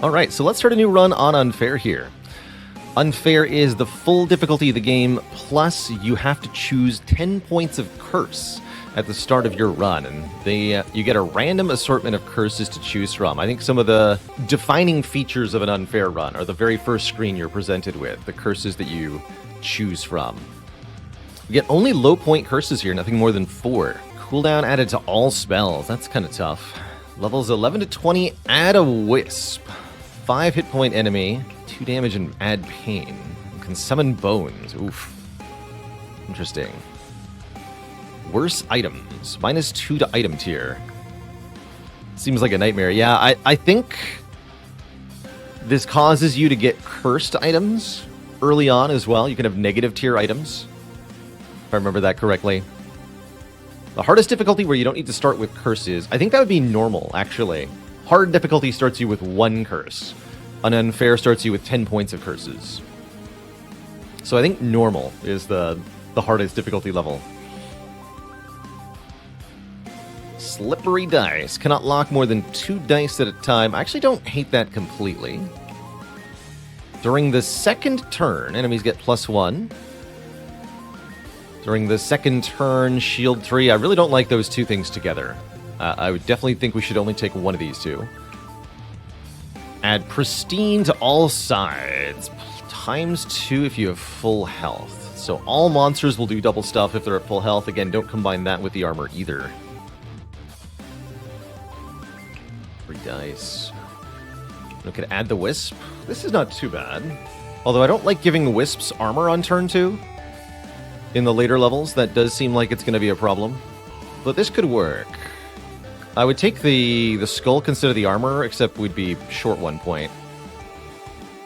Alright, so let's start a new run on Unfair here. Unfair is the full difficulty of the game, plus you have to choose 10 points of curse at the start of your run, and you get a random assortment of curses to choose from. I think some of the defining features of an Unfair run are the very first screen you're presented with, the curses that you choose from. You get only low point curses here, nothing more than 4. Cooldown added to all spells, that's kind of tough. Levels 11 to 20, add a Wisp. 5 hit point enemy, 2 damage and add pain. You can summon bones, oof. Interesting. Worse items, -2 to item tier. Seems like a nightmare. Yeah, I think this causes you to get cursed items early on as well. You can have negative tier items, if I remember that correctly. The hardest difficulty where you don't need to start with curses, I think that would be normal, actually. Hard difficulty starts you with 1 curse. An Unfair starts you with 10 points of curses. So I think normal is the hardest difficulty level. Slippery dice. Cannot lock more than 2 dice at a time. I actually don't hate that completely. During the second turn, enemies get +1. During the second turn, shield 3. I really don't like those two things together. I would definitely think we should only take one of these two. Add pristine to all sides. ×2 if you have full health. So all monsters will do double stuff if they're at full health. Again, don't combine that with the armor either. 3 dice. We could add the Wisp. This is not too bad. Although I don't like giving Wisps armor on turn 2. In the later levels, that does seem like it's going to be a problem. But this could work. I would take the skull instead of the armor, except we'd be short 1 point.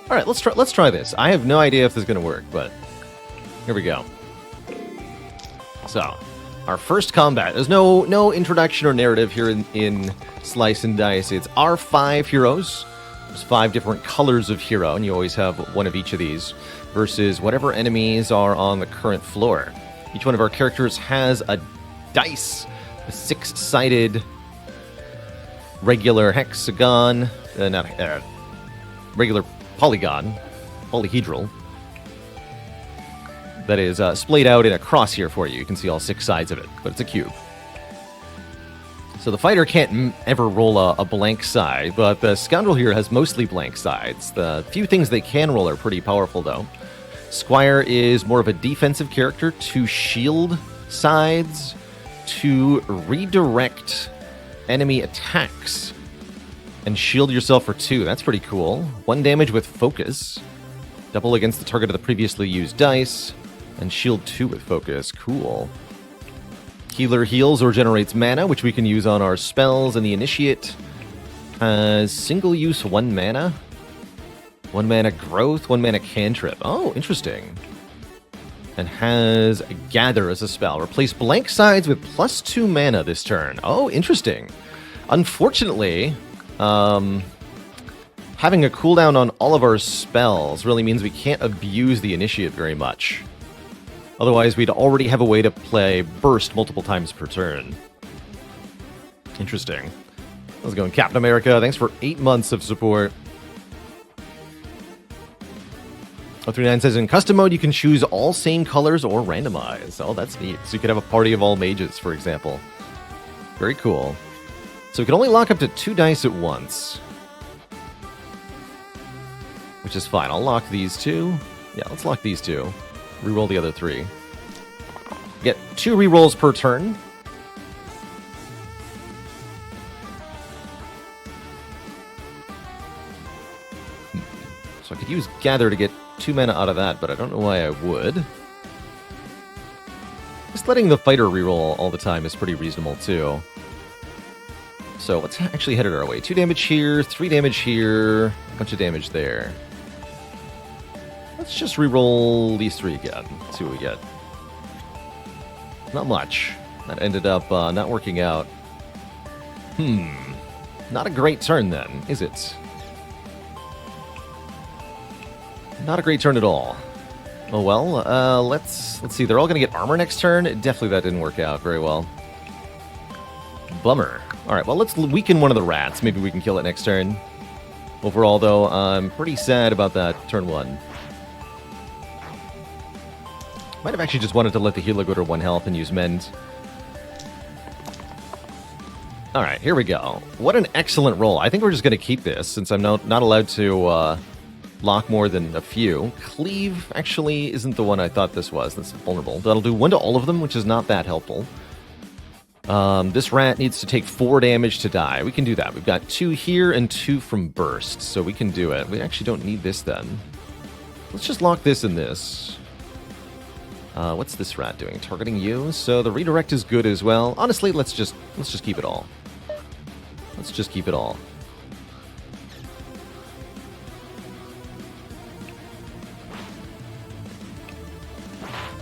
Alright, let's try this. I have no idea if this is going to work, but here we go. So, our first combat. There's no introduction or narrative here in Slice and Dice. It's our 5 heroes. There's 5 different colors of hero, and you always have one of each of these, versus whatever enemies are on the current floor. Each one of our characters has a dice, a 6-sided regular hexagon, regular polyhedral, that is splayed out in a cross here for you. You can see all 6 sides of it, but it's a cube. So the fighter can't ever roll a blank side, but the scoundrel here has mostly blank sides. The few things they can roll are pretty powerful, though. Squire is more of a defensive character, 2 shield sides, to redirect enemy attacks and shield yourself for 2. That's pretty cool. 1 damage with focus. Double against the target of the previously used dice. And shield 2 with focus. Cool. Healer heals or generates mana, which we can use on our spells. And the initiate has single use 1 mana. 1 mana growth, 1 mana cantrip. Oh, interesting. And has Gather as a spell. Replace blank sides with +2 mana this turn. Oh, interesting. Unfortunately, having a cooldown on all of our spells really means we can't abuse the initiate very much. Otherwise, we'd already have a way to play Burst multiple times per turn. Interesting. How's it going, Captain America? Thanks for 8 months of support. 039 says, in custom mode, you can choose all same colors or randomize. Oh, that's neat. So you could have a party of all mages, for example. Very cool. So we can only lock up to 2 dice at once. Which is fine. I'll lock these 2. Yeah, let's lock these 2. Reroll the other 3. Get 2 rerolls per turn. So I could use Gather to get 2 mana out of that, but I don't know why I would. Just letting the fighter reroll all the time is pretty reasonable, too. So let's actually head it our way. 2 damage here, 3 damage here, a bunch of damage there. Let's just reroll these 3 again. See what we get. Not much. That ended up not working out. Not a great turn then, is it? Not a great turn at all. Oh well, let's see. They're all going to get armor next turn. Definitely that didn't work out very well. Bummer. All right, well, let's weaken one of the rats. Maybe we can kill it next turn. Overall, though, I'm pretty sad about that turn 1. Might have actually just wanted to let the healer go to 1 health and use Mend. Alright, here we go. What an excellent roll. I think we're just going to keep this, since I'm not allowed to lock more than a few. Cleave actually isn't the one I thought this was. That's vulnerable. That'll do 1 to all of them, which is not that helpful. This rat needs to take 4 damage to die. We can do that. We've got 2 here and 2 from burst, so we can do it. We actually don't need this then. Let's just lock this and this. What's this rat doing? Targeting you? So the redirect is good as well. Honestly, let's just keep it all. Let's just keep it all.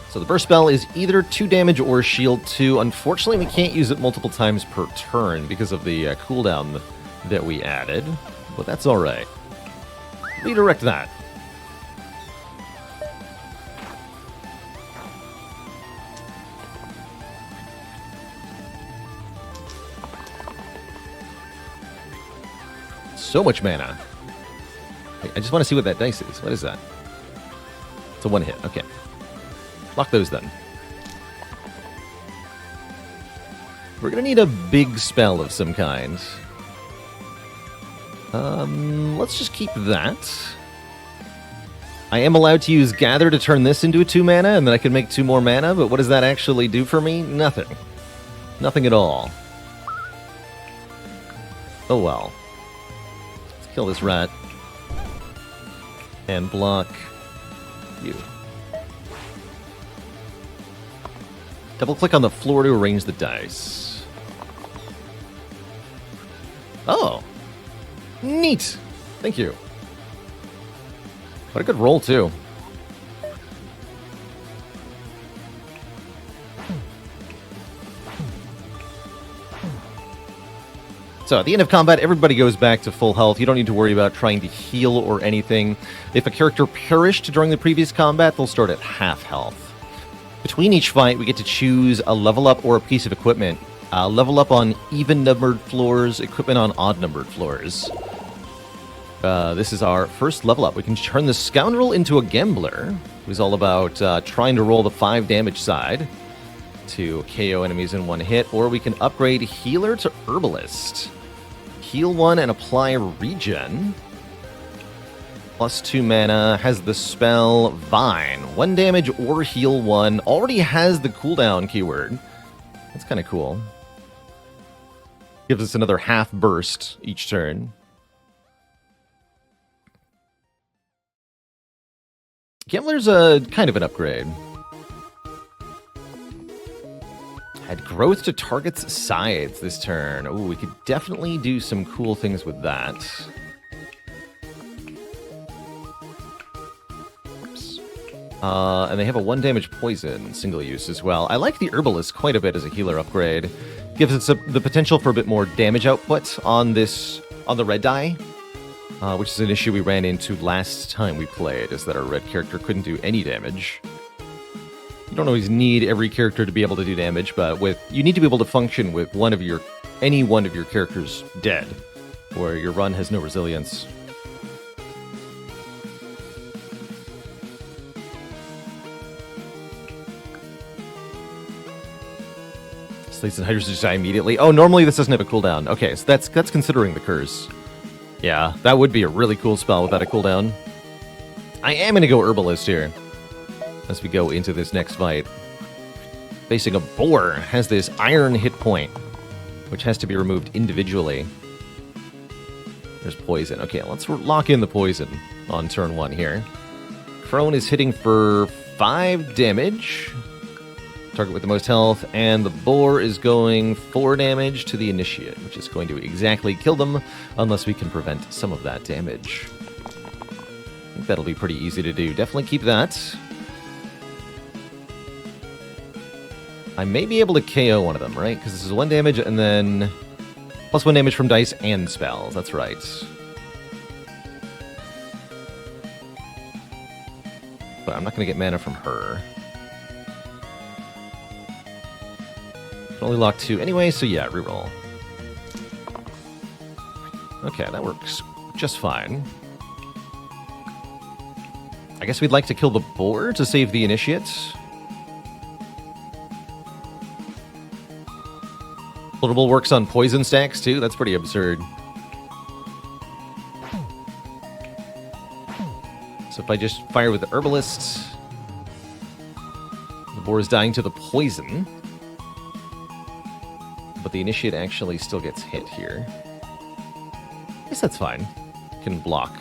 So the burst spell is either 2 damage or shield 2. Unfortunately, we can't use it multiple times per turn because of the cooldown that we added. But that's alright. Redirect that. So much mana. I just want to see what that dice is. What is that? It's a 1 hit. Okay. Lock those then. We're going to need a big spell of some kind. Let's just keep that. I am allowed to use Gather to turn this into a 2 mana, and then I can make 2 more mana, but what does that actually do for me? Nothing. Nothing at all. Oh well. Let's kill this rat. And block you. Double-click on the floor to arrange the dice. Oh! Neat! Thank you. What a good roll, too. So, at the end of combat, everybody goes back to full health. You don't need to worry about trying to heal or anything. If a character perished during the previous combat, they'll start at half health. Between each fight, we get to choose a level up or a piece of equipment. Level up on even-numbered floors, equipment on odd-numbered floors. This is our first level up. We can turn the Scoundrel into a Gambler, who's all about trying to roll the 5 damage side to KO enemies in 1 hit, or we can upgrade Healer to Herbalist. Heal 1 and apply regen. Plus 2 mana, has the spell Vine. 1 damage or heal 1. Already has the cooldown keyword. That's kind of cool. Gives us another half burst each turn. Gambler's a kind of an upgrade. Add growth to target's sides this turn. Ooh, we could definitely do some cool things with that. And they have a 1 damage poison, single use as well. I like the Herbalist quite a bit as a healer upgrade. Gives us the potential for a bit more damage output on the red die, which is an issue we ran into last time we played, is that our red character couldn't do any damage. You don't always need every character to be able to do damage, but you need to be able to function with any one of your characters dead, or your run has no resilience. Slates and Hydras just die immediately. Oh, normally this doesn't have a cooldown. Okay, so that's considering the curse. Yeah, that would be a really cool spell without a cooldown. I am going to go Herbalist here as we go into this next fight. Facing a boar, has this iron hit point, which has to be removed individually. There's poison. Okay, let's lock in the poison on turn 1 here. Crone is hitting for 5 damage. Target with the most health, and the boar is going 4 damage to the initiate, which is going to exactly kill them, unless we can prevent some of that damage. I think that'll be pretty easy to do. Definitely keep that. I may be able to KO one of them, right? Because this is 1 damage, and then plus 1 damage from dice and spells. That's right. But I'm not going to get mana from her. Only lock 2 anyway, so yeah, reroll. Okay, that works just fine. I guess we'd like to kill the boar to save the initiate. Vulnerable works on poison stacks too. That's pretty absurd. So if I just fire with the herbalist, the boar is dying to the poison. But the initiate actually still gets hit here. I guess that's fine. Can block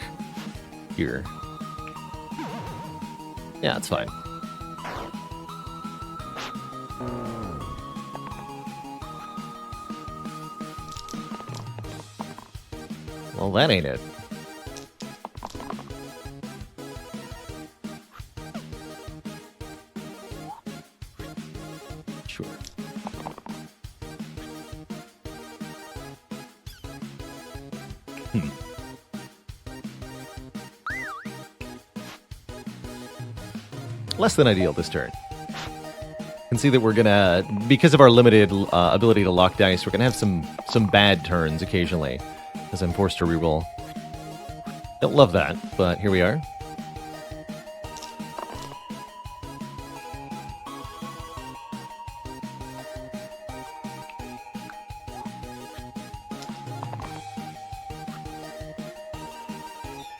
here. Yeah, that's fine. Well, that ain't it. Sure. Less than ideal this turn. You can see that we're gonna, because of our limited ability to lock dice, we're gonna have some bad turns occasionally, as I'm forced to reroll. Don't love that, but here we are.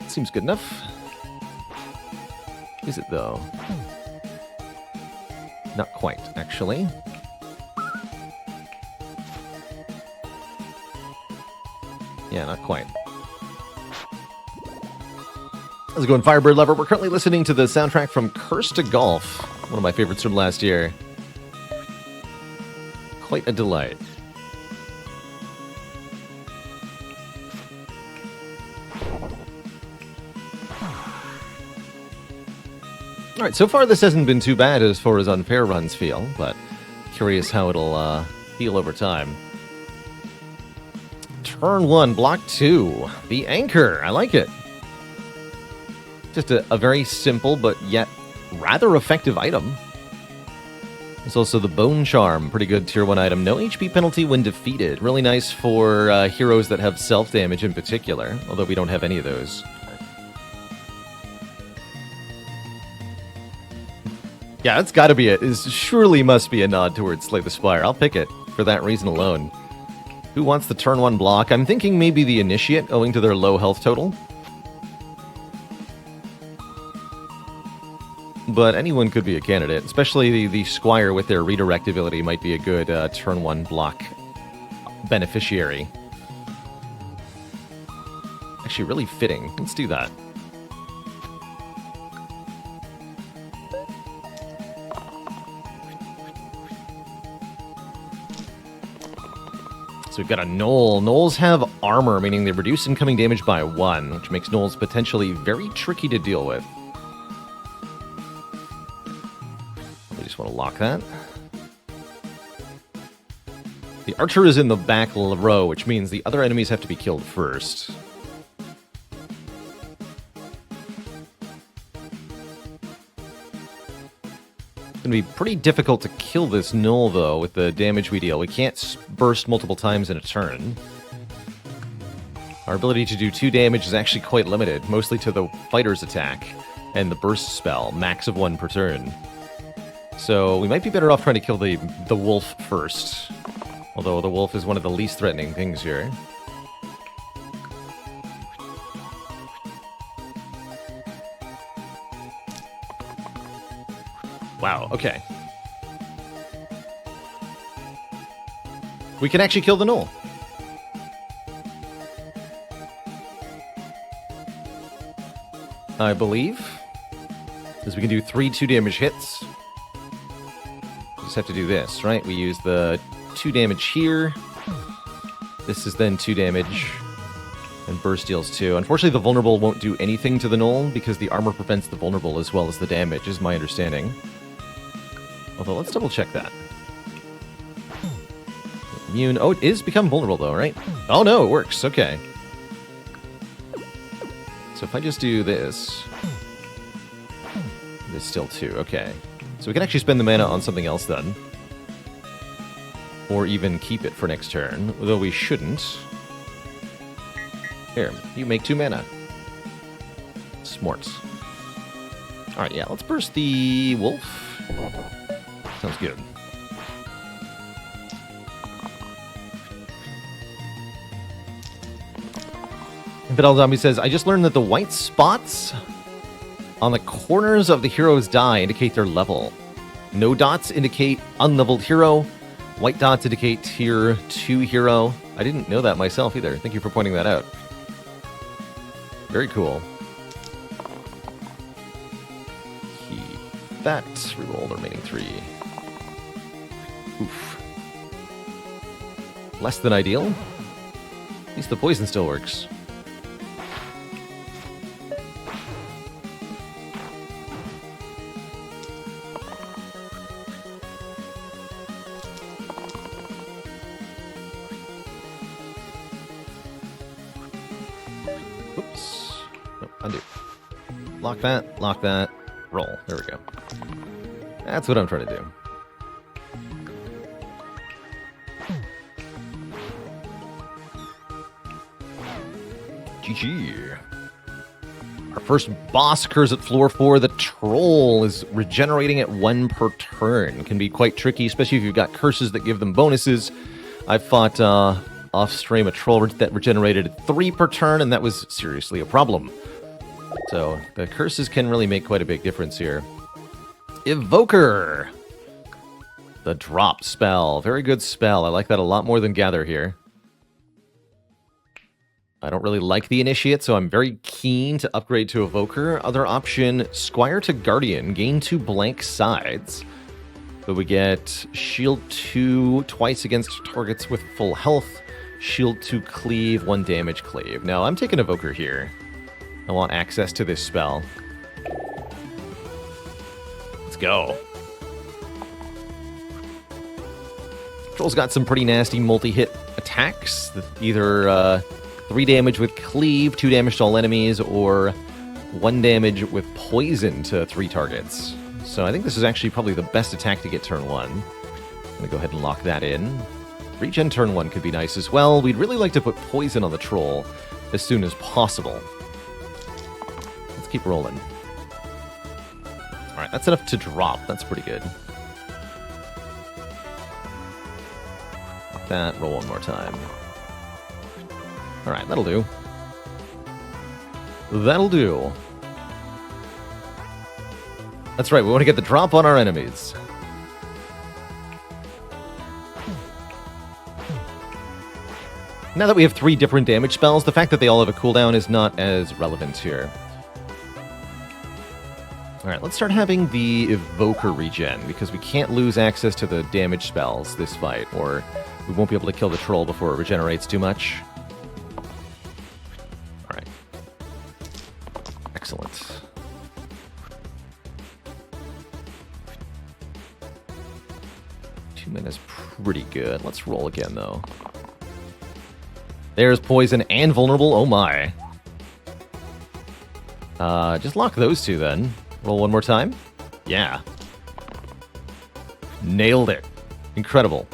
Seems good enough. Is it though? Not quite, actually. Yeah, not quite. How's it going, Firebird Lover? We're currently listening to the soundtrack from Curse to Golf, one of my favorites from last year. Quite a delight. Alright, so far this hasn't been too bad as far as unfair runs feel, but curious how it'll feel over time. Turn 1, block 2. The Anchor. I like it. Just a very simple but yet rather effective item. There's also the Bone Charm. Pretty good tier 1 item. No HP penalty when defeated. Really nice for heroes that have self-damage in particular, although we don't have any of those. Yeah, that's gotta be it. It surely must be a nod towards Slay the Spire. I'll pick it for that reason alone. Who wants the turn 1 block? I'm thinking maybe the Initiate, owing to their low health total. But anyone could be a candidate, especially the Squire with their redirect ability might be a good turn 1 block beneficiary. Actually, really fitting. Let's do that. So we've got a Gnoll. Gnolls have armor, meaning they reduce incoming damage by 1, which makes Gnolls potentially very tricky to deal with. We just want to lock that. The Archer is in the back row, which means the other enemies have to be killed first. It's going to be pretty difficult to kill this Gnoll, though, with the damage we deal. We can't burst multiple times in a turn. Our ability to do 2 damage is actually quite limited, mostly to the fighter's attack and the burst spell, max of 1 per turn. So we might be better off trying to kill the wolf first, although the wolf is one of the least threatening things here. Wow, okay. We can actually kill the Gnoll. I believe. Because we can do 3 2-damage hits. We just have to do this, right? We use the 2 damage here. This is then 2 damage. And burst deals 2. Unfortunately, the vulnerable won't do anything to the Gnoll because the armor prevents the vulnerable as well as the damage, is my understanding. Although, let's double check that. Immune. Oh, it is become vulnerable, though, right? Oh, no, it works. Okay. So if I just do this... There's still 2. Okay. So we can actually spend the mana on something else, then. Or even keep it for next turn, although we shouldn't. Here, you make 2 mana. Smart. Alright, yeah, let's burst the wolf. Sounds good. Vidal Zombie says, I just learned that the white spots on the corners of the hero's die indicate their level. No dots indicate unleveled hero. White dots indicate tier 2 hero. I didn't know that myself either. Thank you for pointing that out. Very cool. Keep that. Reroll the remaining 3. Oof. Less than ideal. At least the poison still works. Oops. No, undo. Lock that, roll. There we go. That's what I'm trying to do. GG. Our first boss occurs at floor 4. The troll is regenerating at 1 per turn. Can be quite tricky, especially if you've got curses that give them bonuses. I fought off-stream a troll that regenerated at 3 per turn, and that was seriously a problem. So the curses can really make quite a big difference here. Evoker! The drop spell. Very good spell. I like that a lot more than Gather here. I don't really like the Initiate, so I'm very keen to upgrade to Evoker. Other option, Squire to Guardian. Gain 2 blank sides. But we get Shield 2 twice against targets with full health. Shield 2 Cleave, 1 damage Cleave. Now, I'm taking Evoker here. I want access to this spell. Let's go. Troll's got some pretty nasty multi-hit attacks. Either 3 damage with Cleave, 2 damage to all enemies, or 1 damage with Poison to 3 targets. So I think this is actually probably the best attack to get turn 1. I'm going to go ahead and lock that in. Regen turn 1 could be nice as well. We'd really like to put Poison on the Troll as soon as possible. Let's keep rolling. Alright, that's enough to drop. That's pretty good. Lock that, roll 1 more time. Alright, that'll do. That'll do. That's right, we want to get the drop on our enemies. Now that we have 3 different damage spells, the fact that they all have a cooldown is not as relevant here. Alright, let's start having the Evoker regen, because we can't lose access to the damage spells this fight, or we won't be able to kill the troll before it regenerates too much. Alright. Excellent. Two minutes pretty good. Let's roll again, though. There's Poison and Vulnerable. Oh my. Just lock those 2 then. Roll 1 more time. Yeah. Nailed it. Incredible.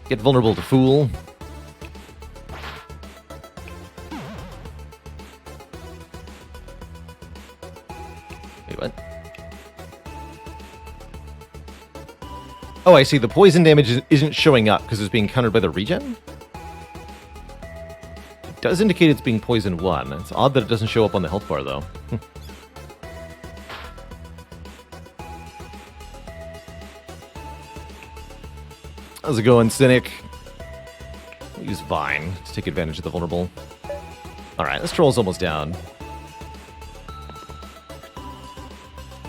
Get Vulnerable to Fool. Wait, what? Oh, I see. The poison damage isn't showing up because it's being countered by the regen? It does indicate it's being poison 1. It's odd that it doesn't show up on the health bar, though. How's it going, Cynic? We'll use Vine to take advantage of the vulnerable. Alright, this troll's almost down.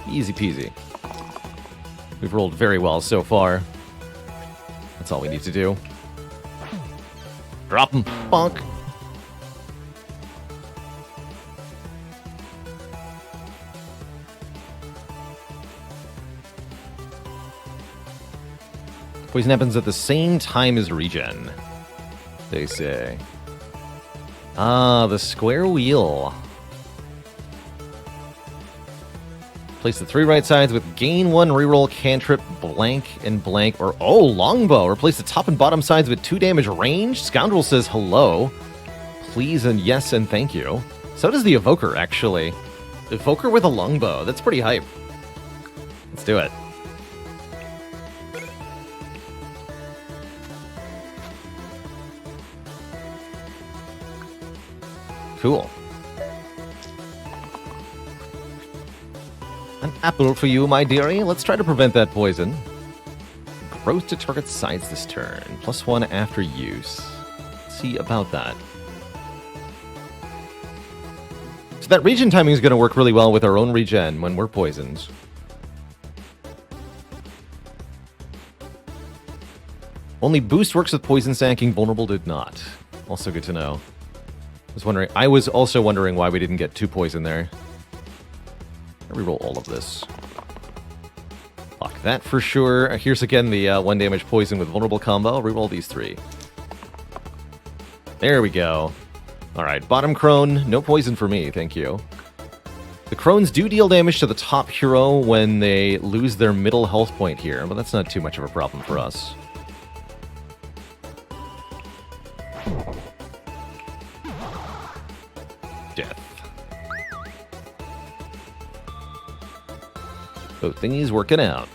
Easy peasy. We've rolled very well so far. That's all we need to do. Drop him. Bonk. Poison happens at the same time as regen, they say. Ah, the square wheel. Place the 3 right sides with gain 1 reroll cantrip, blank and blank, or oh, longbow. Replace the top and bottom sides with 2 damage range. Scoundrel says hello. please and yes and thank you. So does the Evoker, actually. Evoker with a longbow. That's pretty hype. Let's do it. Cool. An apple for you, my dearie. Let's try to prevent that poison. Growth to target sides this turn. +1 after use. Let's see about that. So that regen timing is going to work really well with our own regen when we're poisoned. Only boost works with poison stacking. Vulnerable did not. Also good to know. I was also wondering why we didn't get 2 poison there. I'll reroll all of this. Lock that for sure. Here's again the 1 damage poison with vulnerable combo. I'll reroll these 3. There we go. Alright, bottom crone. No poison for me, thank you. The crones do deal damage to the top hero when they lose their middle health point here, but that's not too much of a problem for us. Death. Both thingies working out.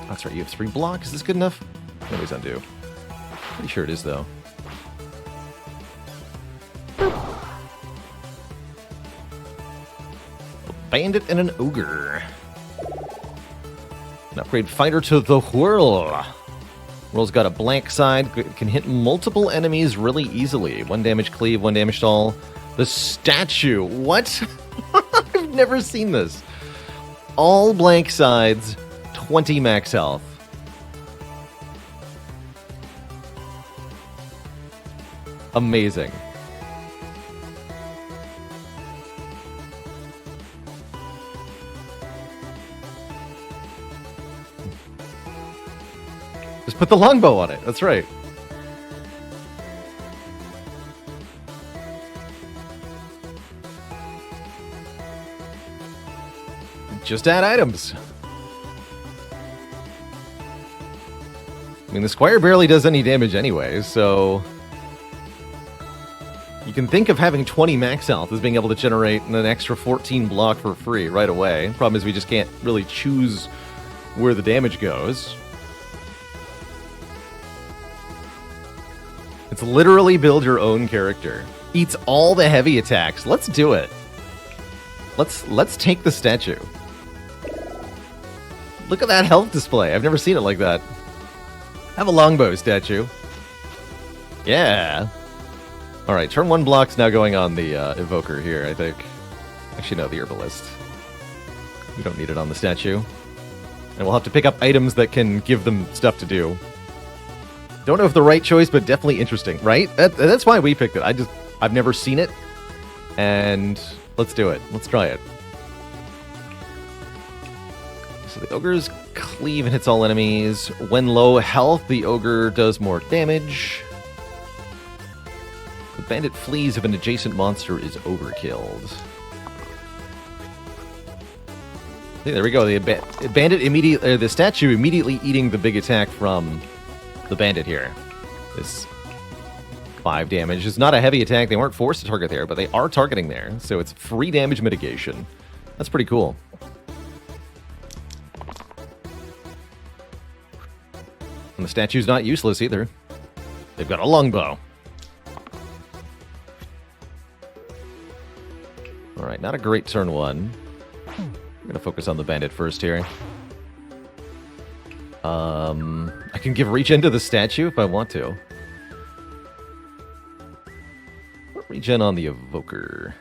That's right, you have 3 blocks. Is this good enough? Always undo. Pretty sure it is, though. Bandit and an ogre. An upgrade fighter to the whirl. Whirl's got a blank side, can hit multiple enemies really easily. 1 damage cleave, 1 damage stall. The statue. What? I've never seen this. All blank sides, 20 max health. Amazing. Just put the longbow on it. That's right. Just add items. I mean, the squire barely does any damage anyway, so you can think of having 20 max health as being able to generate an extra 14 block for free right away. Problem is we just can't really choose where the damage goes. It's literally build your own character. Eats all the heavy attacks. Let's do it. Let's take the statue. Look at that health display. I've never seen it like that. Have a longbow statue. Yeah. Alright, turn 1 block's now going on the evoker here, I think. Actually, no, the herbalist. We don't need it on the statue. And we'll have to pick up items that can give them stuff to do. Don't know if the right choice, but definitely interesting, right? That's why we picked it. I've never seen it. And let's do it. Let's try it. So the ogre's cleave and hits all enemies. When low health, the ogre does more damage. The bandit flees if an adjacent monster is overkilled. Yeah, there we go. The bandit immediately, the statue immediately eating the big attack from the bandit here. This 5 damage is not a heavy attack. They weren't forced to target there, but they are targeting there. So it's free damage mitigation. That's pretty cool. And the statue's not useless either. They've got a longbow. Alright, not a great turn 1. I'm going to focus on the bandit first here. I can give regen to the statue if I want to. Regen on the evoker.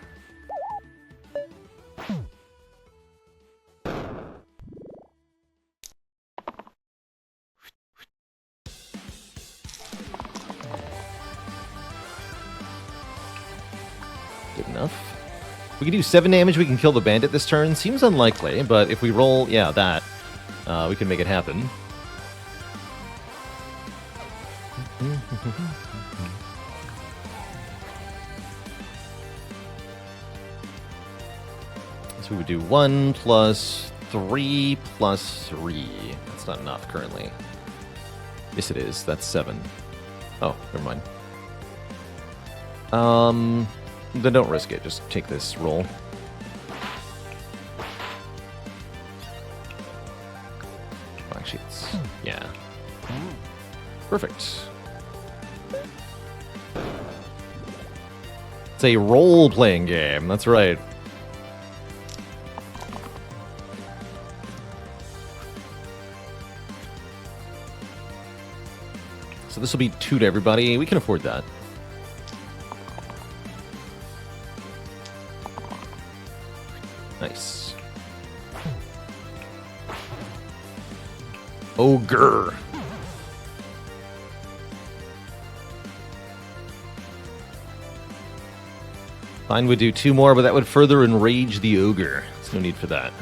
Good enough. We can do 7 damage, we can kill the bandit this turn. Seems unlikely, but if we roll, yeah, that, we can make it happen. So we would do 1 plus 3 plus 3. That's not enough currently. Yes, it is. That's 7. Oh, never mind. Then don't risk it. Just take this roll. Actually, it's... yeah. Perfect. It's a role-playing game. That's right. So this will be 2 to everybody. We can afford that. Nice. Ogre. Fine would do 2 more, but that would further enrage the ogre. There's no need for that.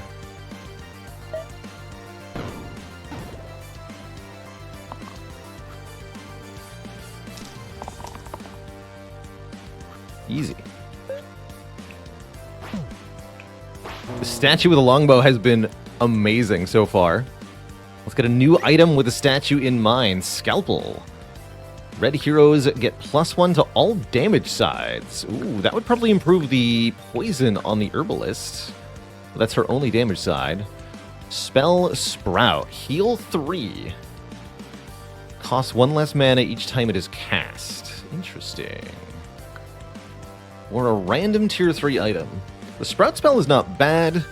Easy. The statue with a longbow has been amazing so far. Let's get a new item with a statue in mind. Scalpel. Red heroes get +1 to all damage sides. Ooh, that would probably improve the poison on the herbalist. That's her only damage side. Spell Sprout. Heal 3. Costs 1 less mana each time it is cast. Interesting. Or a random tier 3 item. The Sprout spell is not bad.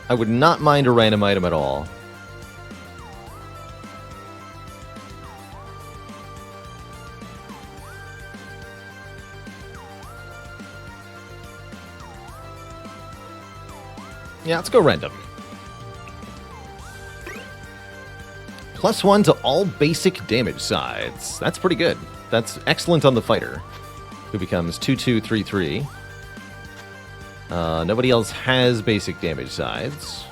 I would not mind a random item at all. Yeah, let's go random. +1 to all basic damage sides. That's pretty good. That's excellent on the fighter, who becomes 2/2/3/3. Nobody else has basic damage sides.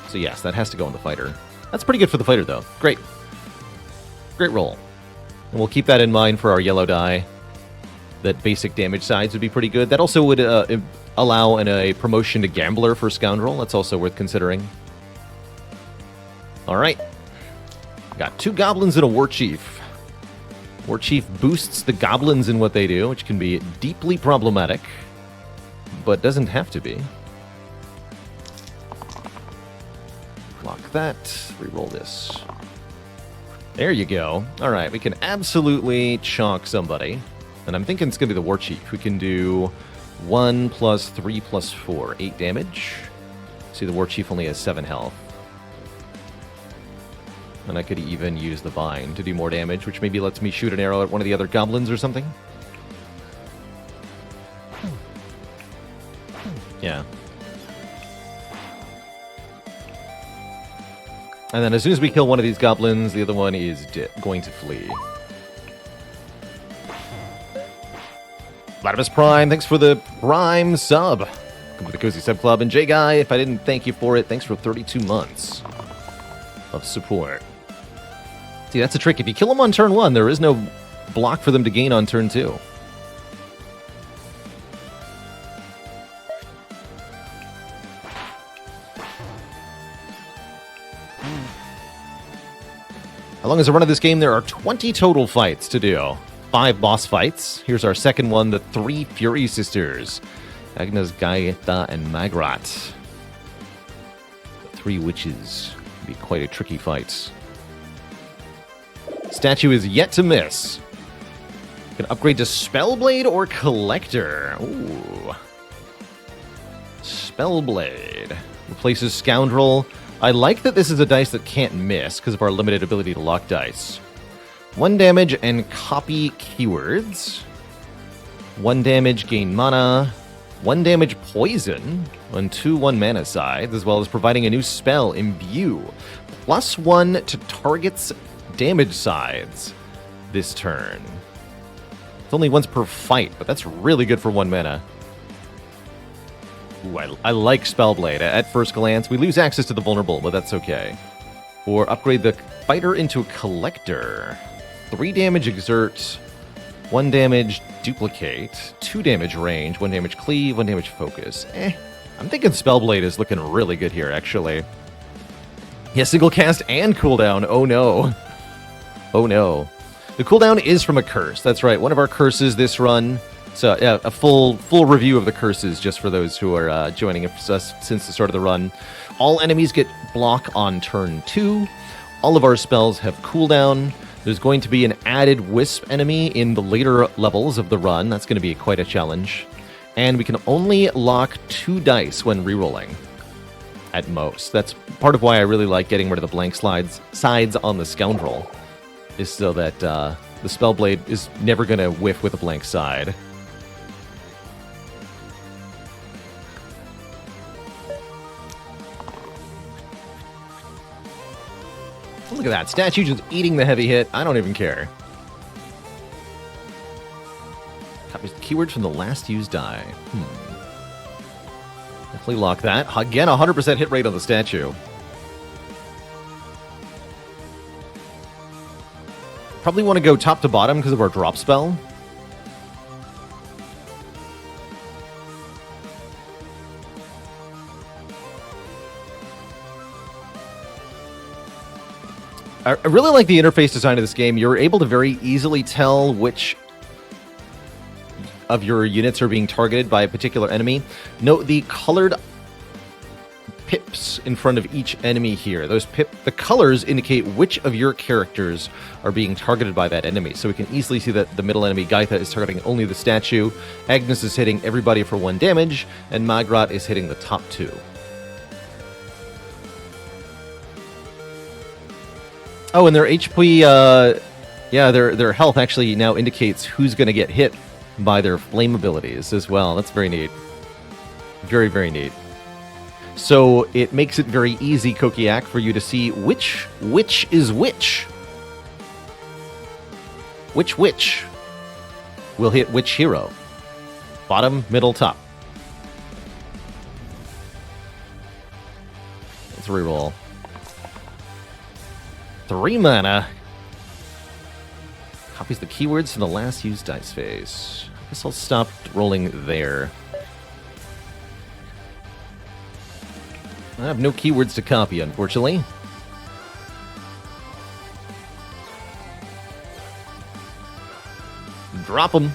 So yes, that has to go on the fighter. That's pretty good for the fighter, though. Great. Great roll. And we'll keep that in mind for our yellow die. That basic damage sides would be pretty good. That also would allow a promotion to Gambler for Scoundrel. That's also worth considering. All right. Got 2 goblins and a war chief. War chief boosts the goblins in what they do, which can be deeply problematic, but doesn't have to be. Lock that. Reroll this. There you go. All right, we can absolutely chalk somebody. And I'm thinking it's going to be the war chief. We can do 1 plus 3 plus 4. 8 damage. See, the war chief only has 7 health. And I could even use the vine to do more damage, which maybe lets me shoot an arrow at one of the other goblins or something. Yeah. And then as soon as we kill one of these goblins, the other one is going to flee. Latimus Prime, thanks for the Prime sub. Welcome to the Cozy Sub Club. And J Guy, if I didn't thank you for it, thanks for 32 months of support. See, that's a trick. If you kill them on turn 1, there is no block for them to gain on turn 2. As long as I run of this game, there are 20 total fights to do. 5 boss fights. Here's our second one, the 3 Fury Sisters. Agnes, Gaeta, and Magrat. The 3 witches. Be quite a tricky fight. Statue is yet to miss. Can upgrade to Spellblade or Collector. Ooh. Spellblade. Replaces Scoundrel. I like that this is a dice that can't miss because of our limited ability to lock dice. 1 damage and copy keywords. 1 damage, gain mana. 1 damage, poison on 2 1-mana sides, as well as providing a new spell, Imbue. +1 to target's damage sides this turn. It's only once per fight, but that's really good for 1 mana. Ooh, I like Spellblade. At first glance, we lose access to the vulnerable, but that's okay. Or upgrade the fighter into a collector. 3 damage exert, 1 damage duplicate, 2 damage range, 1 damage cleave, 1 damage focus. I'm thinking Spellblade is looking really good here, actually. Yeah, single cast and cooldown. Oh no. Oh no. The cooldown is from a curse. That's right. One of our curses this run. So yeah, a full review of the curses just for those who are joining us since the start of the run. All enemies get block on turn 2. All of our spells have cooldown. There's going to be an added Wisp enemy in the later levels of the run. That's going to be quite a challenge. And we can only lock 2 dice when rerolling, at most. That's part of why I really like getting rid of the blank sides on the Scoundrel, is so that the Spellblade is never going to whiff with a blank side. Look at that. Statue just eating the heavy hit. I don't even care. Copies the keywords from the last used die. Definitely lock that. Again, 100% hit rate on the statue. Probably want to go top to bottom because of our drop spell. I really like the interface design of this game. You're able to very easily tell which of your units are being targeted by a particular enemy. Note the colored pips in front of each enemy here. The colors indicate which of your characters are being targeted by that enemy. So we can easily see that the middle enemy, Gaitha, is targeting only the statue. Agnes is hitting everybody for 1 damage, and Magrat is hitting the top 2. Oh, and their HP, their health actually now indicates who's going to get hit by their flame abilities as well. That's very neat. Very, very neat. So it makes it very easy, Kokiak, for you to see which is which. Which will hit which hero. Bottom, middle, top. Let's reroll. 3 mana. Copies the keywords from the last used dice phase. I guess I'll stop rolling there. I have no keywords to copy, unfortunately. Drop them.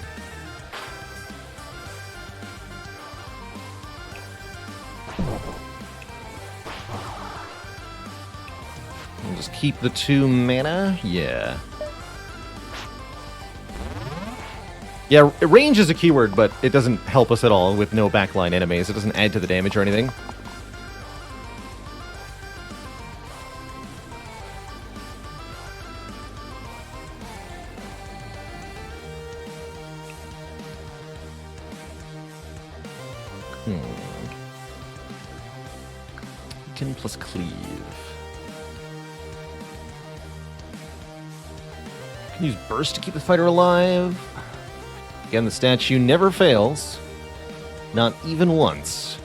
We'll just keep the 2 mana. Yeah. Yeah, range is a keyword, but it doesn't help us at all with no backline enemies. It doesn't add to the damage or anything. Weaken plus cleave. Can use burst to keep the fighter alive. Again, the statue never fails. Not even once.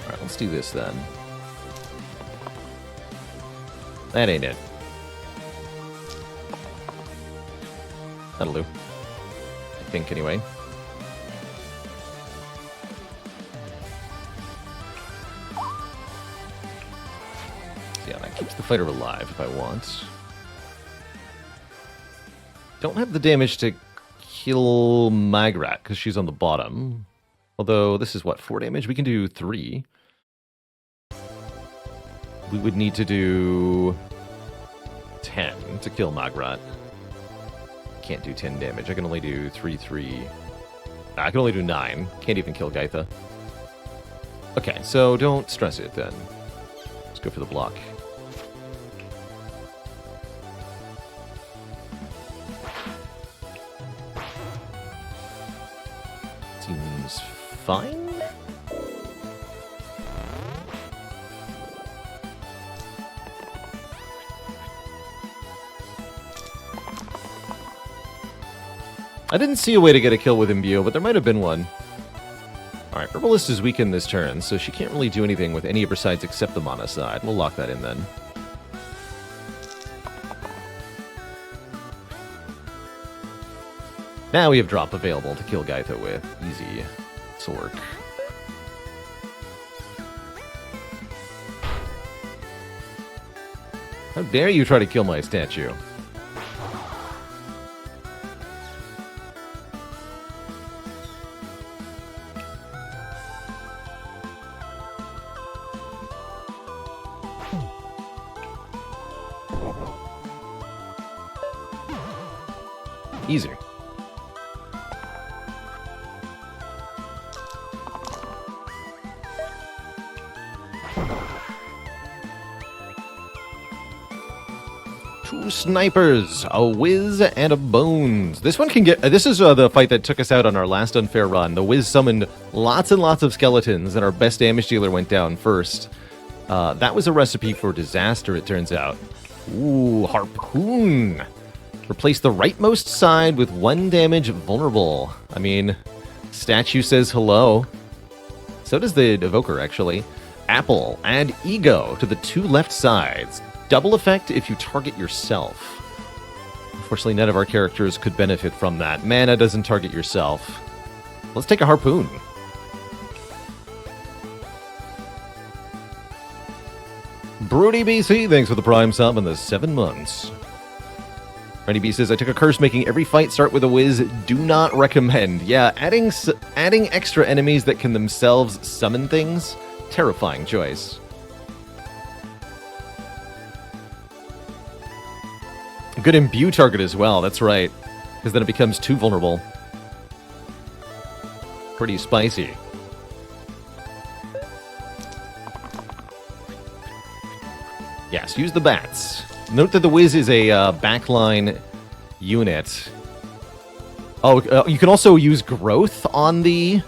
Alright, let's do this then. That ain't it. That'll do. I think, anyway. So yeah, that keeps the fighter alive if I want. Don't have the damage to kill Magrat, because she's on the bottom. Although, this is what, 4 damage? We can do 3. We would need to do 10 to kill Magrat. Can't do 10 damage. I can only do 3. I can only do 9. Can't even kill Gaitha. Okay, so don't stress it then. Let's go for the block. Seems fine. I didn't see a way to get a kill with Imbue, but there might have been one. Alright, Herbalist is weakened this turn, so she can't really do anything with any of her sides except the mana side. We'll lock that in then. Now we have drop available to kill Gaitha with. Easy. This'll work. How dare you try to kill my statue? Easy. Two snipers, a whiz and a bones. This one can get... this is the fight that took us out on our last unfair run. The whiz summoned lots and lots of skeletons, and our best damage dealer went down first. That was a recipe for disaster, it turns out. Ooh, harpoon. Replace the rightmost side with 1 damage vulnerable. I mean, statue says hello. So does the evoker, actually. Apple, add ego to the 2 left sides. Double effect if you target yourself. Unfortunately, none of our characters could benefit from that. Mana doesn't target yourself. Let's take a harpoon. Broody BC, thanks for the prime sub in the 7 months. Randy B says, I took a curse making every fight start with a whiz. Do not recommend. Yeah, adding extra enemies that can themselves summon things, terrifying choice. Good imbue target as well, that's right. Because then it becomes too vulnerable. Pretty spicy. Yes, use the bats. Note that the whiz is a backline unit. Oh, you can also use growth on the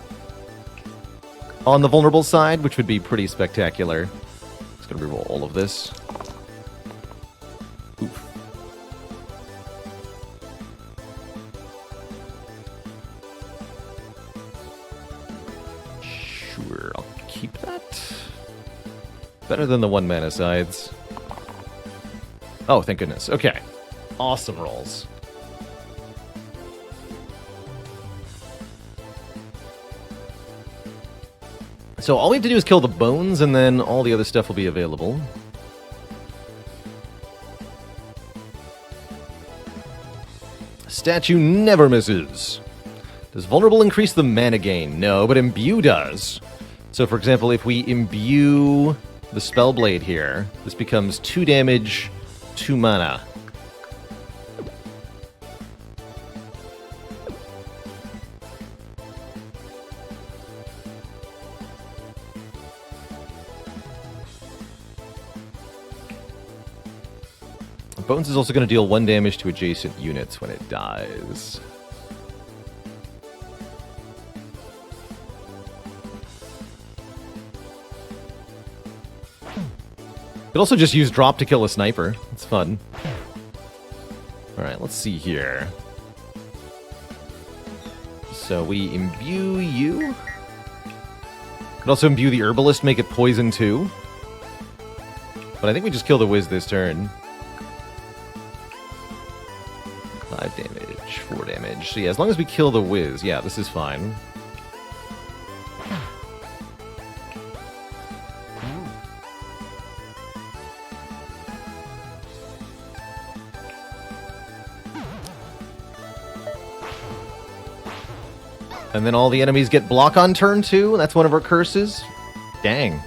vulnerable side, which would be pretty spectacular. Just gonna reroll all of this. Oof. Sure, I'll keep that. Better than the 1 mana sides. Oh, thank goodness. Okay. Awesome rolls. So all we have to do is kill the bones, and then all the other stuff will be available. Statue never misses. Does vulnerable increase the mana gain? No, but imbue does. So for example, if we imbue the Spellblade here, this becomes 2 damage... 2 mana. Bones is also going to deal 1 damage to adjacent units when it dies. Could also just use drop to kill a sniper. It's fun. Alright, let's see here. So we imbue you. Could also imbue the herbalist, make it poison too. But I think we just kill the whiz this turn. 5 damage, 4 damage. So yeah, as long as we kill the whiz, yeah, this is fine. And then all the enemies get block on turn 2. That's one of our curses. Dang.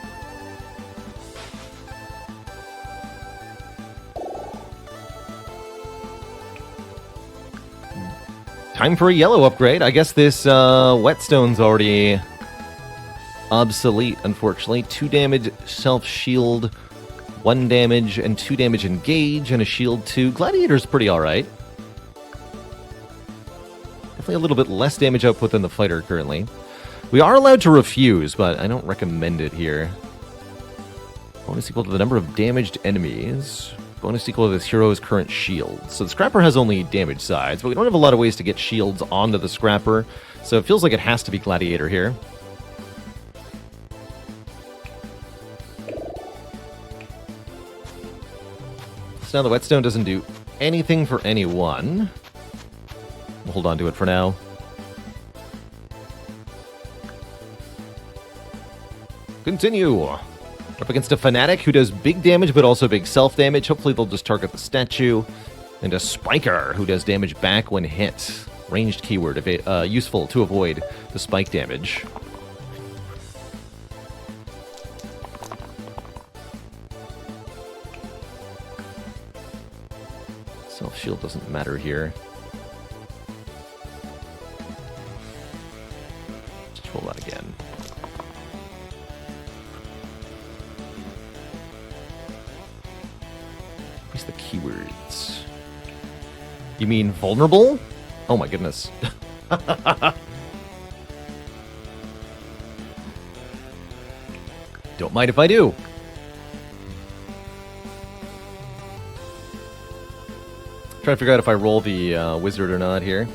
Time for a yellow upgrade. I guess this whetstone's already obsolete, unfortunately. 2 damage self-shield, 1 damage, and 2 damage engage, and a shield 2. Gladiator's pretty alright. Definitely a little bit less damage output than the fighter currently. We are allowed to refuse, but I don't recommend it here. Bonus equal to the number of damaged enemies. Bonus equal to this hero's current shield. So the Scrapper has only damage sides, but we don't have a lot of ways to get shields onto the Scrapper, so it feels like it has to be Gladiator here. So now the whetstone doesn't do anything for anyone. We'll hold on to it for now. Continue. Up against a Fanatic who does big damage, but also big self-damage. Hopefully they'll just target the statue. And a Spiker who does damage back when hit. Ranged keyword, useful to avoid the spike damage. Self-shield doesn't matter here. Let's roll that again. What's the keywords? You mean vulnerable? Oh my goodness. Don't mind if I do. Trying to figure out if I roll the wizard or not here.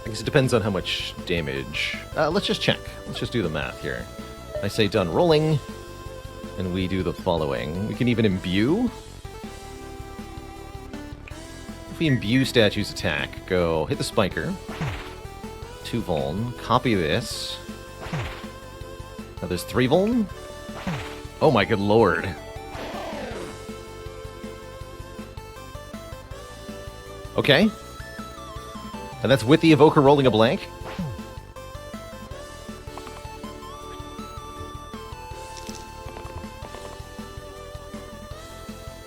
I guess it depends on how much damage. Let's just check. Let's just do the math here. I say done rolling, and we do the following. We can even imbue. If we imbue statue's attack, go hit the spiker. 2 vuln. Copy this. Now there's 3 vuln. Oh my good lord. Okay. And that's with the evoker rolling a blank.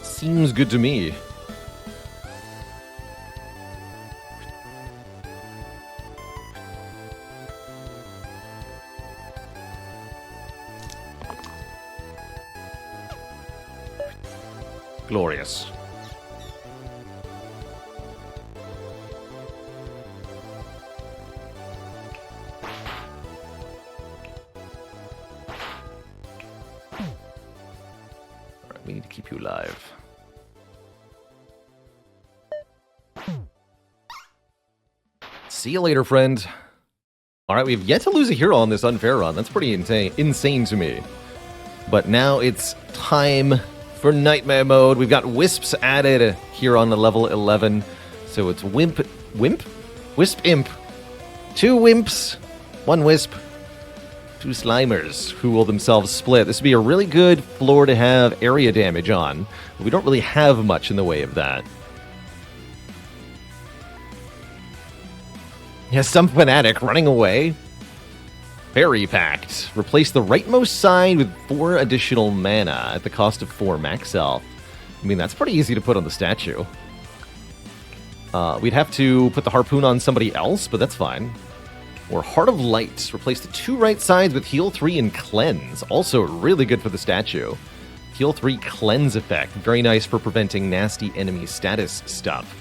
Seems good to me. Glorious. Alright, we need to keep you alive. See you later, friend. Alright, we've yet to lose a hero on this unfair run. That's pretty insane to me. But now it's time for Nightmare Mode. We've got Wisps added here on the level 11. So it's Wisp Imp. 2 Wimps, 1 Wisp, 2 Slimers, who will themselves split. This would be a really good floor to have area damage on. But we don't really have much in the way of that. Yeah, some Fanatic running away. Fairy Pact. Replace the rightmost side with 4 additional mana at the cost of 4 max health. I mean, that's pretty easy to put on the statue. We'd have to put the harpoon on somebody else, but that's fine. Or Heart of Light. Replace the 2 right sides with Heal 3 and Cleanse. Also really good for the statue. Heal 3 Cleanse effect. Very nice for preventing nasty enemy status stuff.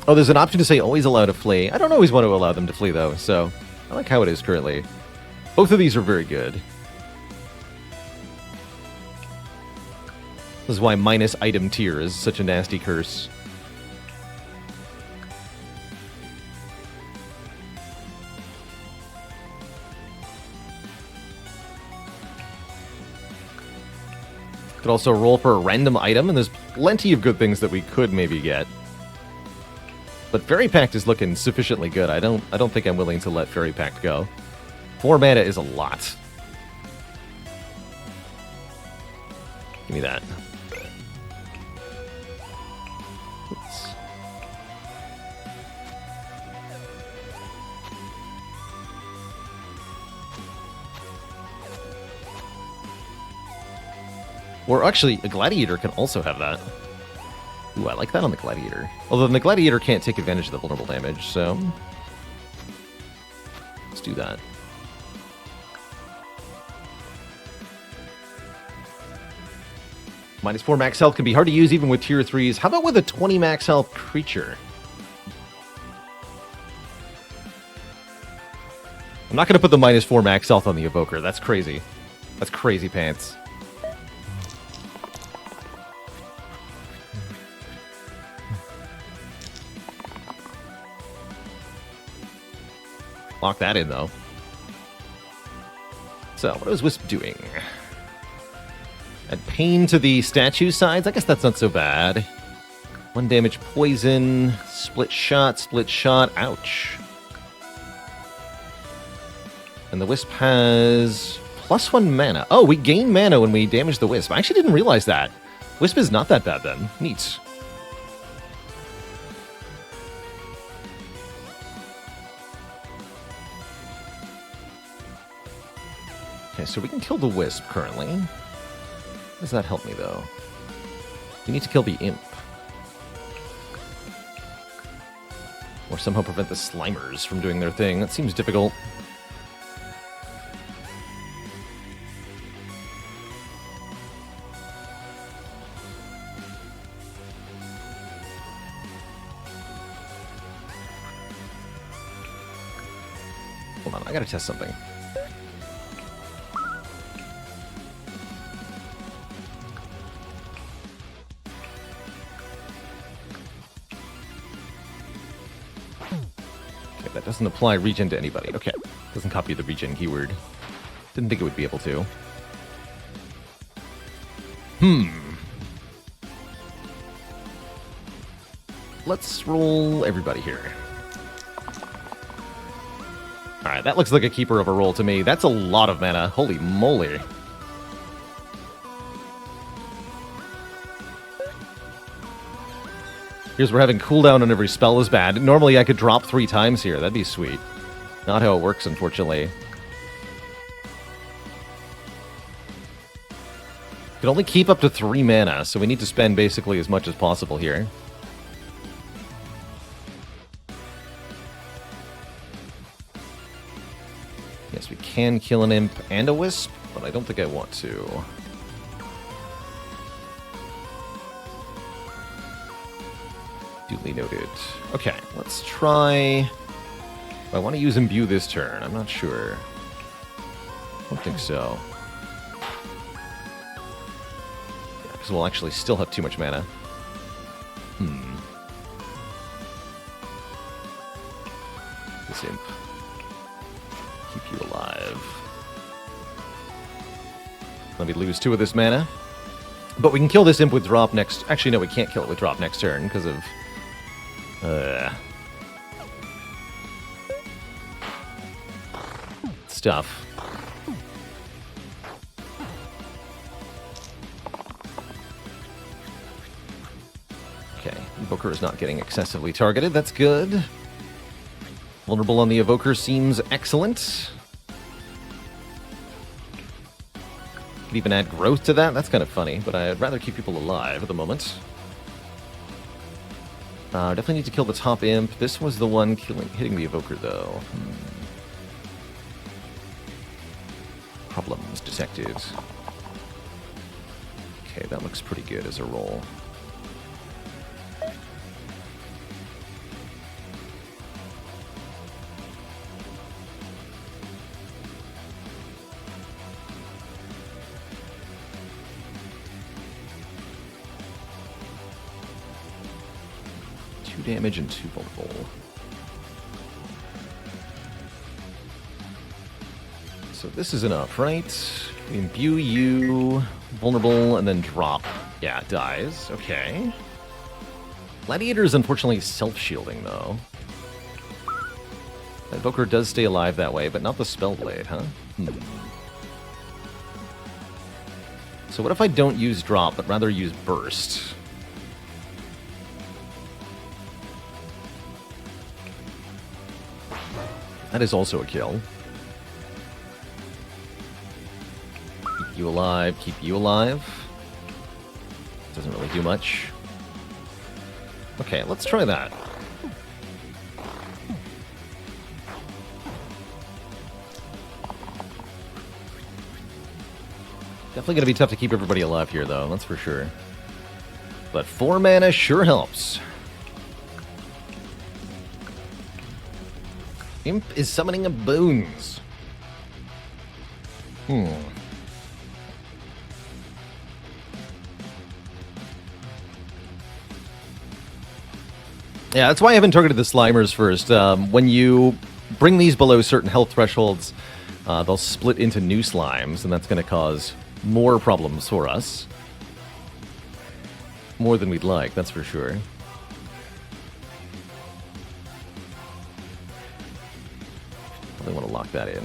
Oh, there's an option to say always allowed to flee. I don't always want to allow them to flee, though, so I like how it is currently. Both of these are very good. This is why minus item tier is such a nasty curse. Could also roll for a random item, and there's plenty of good things that we could maybe get. But Fairy Pact is looking sufficiently good. I don't think I'm willing to let Fairy Pact go. 4 mana is a lot. Give me that. Oops. Or actually, a Gladiator can also have that. Ooh, I like that on the Gladiator. Although the Gladiator can't take advantage of the vulnerable damage, so let's do that. Minus 4 max health can be hard to use even with tier 3s. How about with a 20 max health creature? I'm not going to put the minus 4 max health on the Evoker. That's crazy. That's crazy pants. Lock that in, though. So, what is Wisp doing? Add pain to the statue sides? I guess that's not so bad. 1 damage poison. Split shot, ouch. And the Wisp has +1 mana. Oh, we gain mana when we damage the Wisp. I actually didn't realize that. Wisp is not that bad then. Neat. Okay, so we can kill the Wisp currently. How does that help me, though? We need to kill the Imp. Or somehow prevent the Slimers from doing their thing. That seems difficult. Hold on, I gotta test something. Okay, that doesn't apply regen to anybody. Okay, doesn't copy the regen keyword. Didn't think it would be able to. Let's roll everybody here. Alright, that looks like a keeper of a roll to me. That's a lot of mana. Holy moly. Here's where having cooldown on every spell is bad. Normally I could drop 3 times here. That'd be sweet. Not how it works, unfortunately. Can only keep up to 3 mana, so we need to spend basically as much as possible here. Yes, we can kill an Imp and a Wisp, but I don't think I want to. Duly noted. Okay, let's try... I want to use Imbue this turn. I'm not sure. I don't think so. Yeah, because we'll actually still have too much mana. This Imp. Keep you alive. Let me lose 2 of this mana. But we can kill this Imp with drop next... Actually, no, we can't kill it with drop next turn because of... stuff. Okay, Evoker is not getting excessively targeted. That's good. Vulnerable on the Evoker seems excellent. Could even add growth to that. That's kind of funny, but I'd rather keep people alive at the moment. Definitely need to kill the top Imp. This was the one hitting the Evoker, though. Problems detected. Okay, that looks pretty good as a roll. Damage and 2 vulnerable. So this is enough, right? We imbue you, vulnerable, and then drop. Yeah, it dies. Okay. Gladiator is unfortunately self-shielding, though. That Evoker does stay alive that way, but not the Spellblade, huh? So what if I don't use drop, but rather use burst? That is also a kill. Keep you alive, keep you alive. Doesn't really do much. Okay, let's try that. Definitely gonna be tough to keep everybody alive here, though, that's for sure. But 4 mana sure helps. Imp is summoning a boons. Yeah, that's why I haven't targeted the Slimers first. When you bring these below certain health thresholds, they'll split into new Slimes, and that's going to cause more problems for us. More than we'd like, that's for sure. Probably want to lock that in.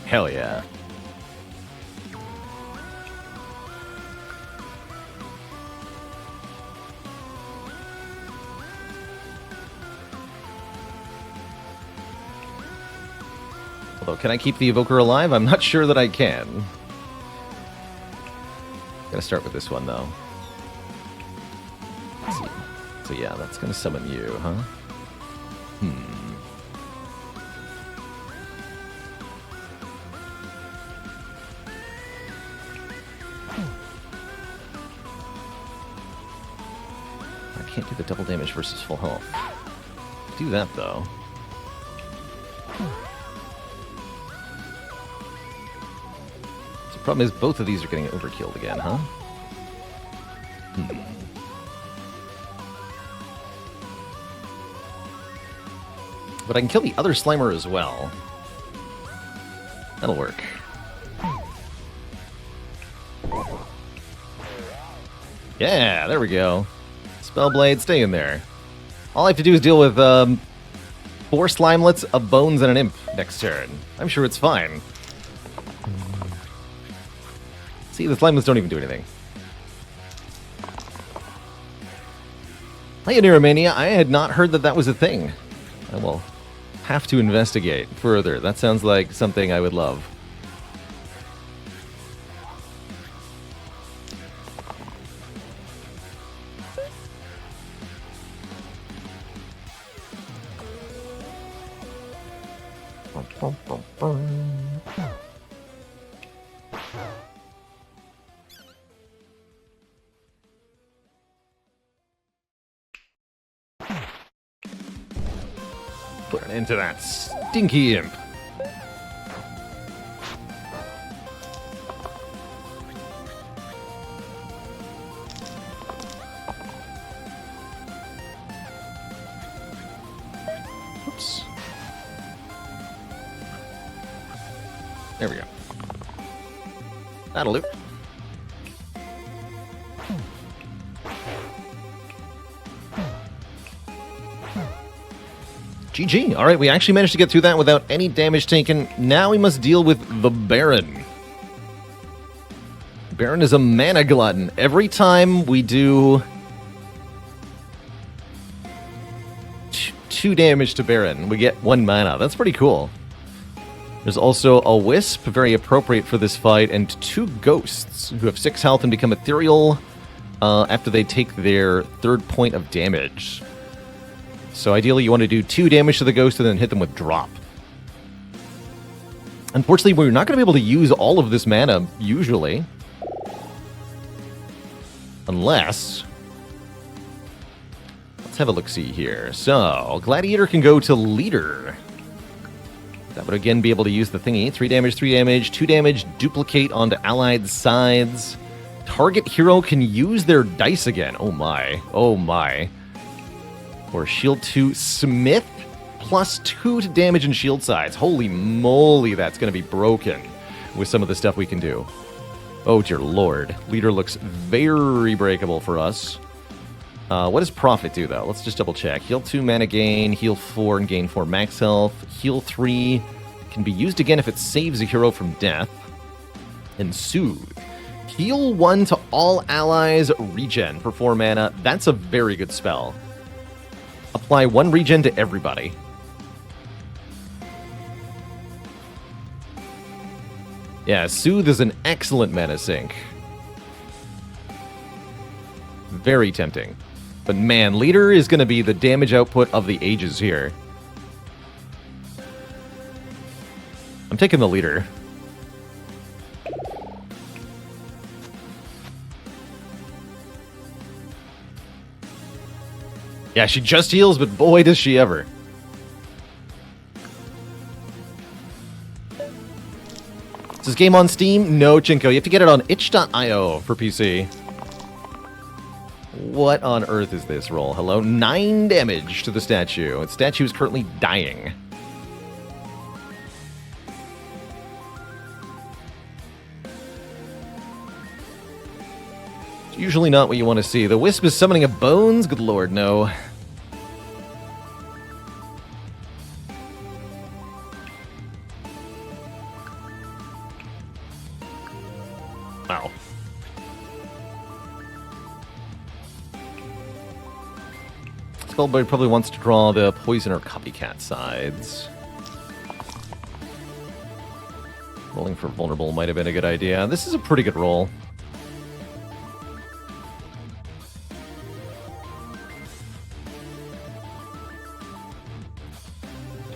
Hell yeah. Although, can I keep the Evoker alive? I'm not sure that I can. Gotta start with this one, though. Let's see. So yeah, that's gonna summon you, huh? I can't do the double damage versus full health. Do that, though. The problem is both of these are getting overkilled again, huh? But I can kill the other Slimer as well. That'll work. Yeah, there we go. Spellblade, stay in there. All I have to do is deal with 4 Slimelets, a Bones, and an Imp next turn. I'm sure it's fine. See, the Slimelets don't even do anything. Pioneer Mania, I had not heard that that was a thing. I will have to investigate further. That sounds like something I would love. Put an end to that stinky imp. Oops. There we go. That'll do. GG. All right, we actually managed to get through that without any damage taken. Now we must deal with the Baron. Baron is a mana glutton. Every time we do 2 damage to Baron, we get 1 mana. That's pretty cool. There's also a Wisp, very appropriate for this fight, and 2 Ghosts, who have 6 health and become ethereal after they take their 3rd point of damage. So ideally you want to do 2 damage to the Ghost and then hit them with Drop. Unfortunately, we're not going to be able to use all of this mana, usually. Unless... Let's have a look-see here. So, Gladiator can go to Leader. That would again be able to use the thingy. 3 damage, 3 damage, 2 damage, duplicate onto allied sides. Target hero can use their dice again. Oh my. Oh my. Or shield 2 Smith, plus 2 to damage and shield sides. Holy moly, that's going to be broken with some of the stuff we can do. Oh dear lord. Leader looks very breakable for us. What does Prophet do, though? Let's just double check. Heal 2 mana gain, heal 4 and gain 4 max health. Heal 3 can be used again if it saves a hero from death. And Soothe. Heal 1 to all allies, regen for 4 mana. That's a very good spell. Apply 1 regen to everybody. Yeah, Soothe is an excellent mana sink. Very tempting. But man, Leader is going to be the damage output of the ages here. I'm taking the Leader. Yeah, she just heals, but boy, does she ever. Is this game on Steam? No, Chinko. You have to get it on itch.io for PC. What on earth is this roll? Hello? 9 damage to the statue. The statue is currently dying. It's usually not what you want to see. The Wisp is summoning a Bones? Good lord, no. Spellblade probably wants to draw the poison or copycat sides. Rolling for vulnerable might have been a good idea. This is a pretty good roll.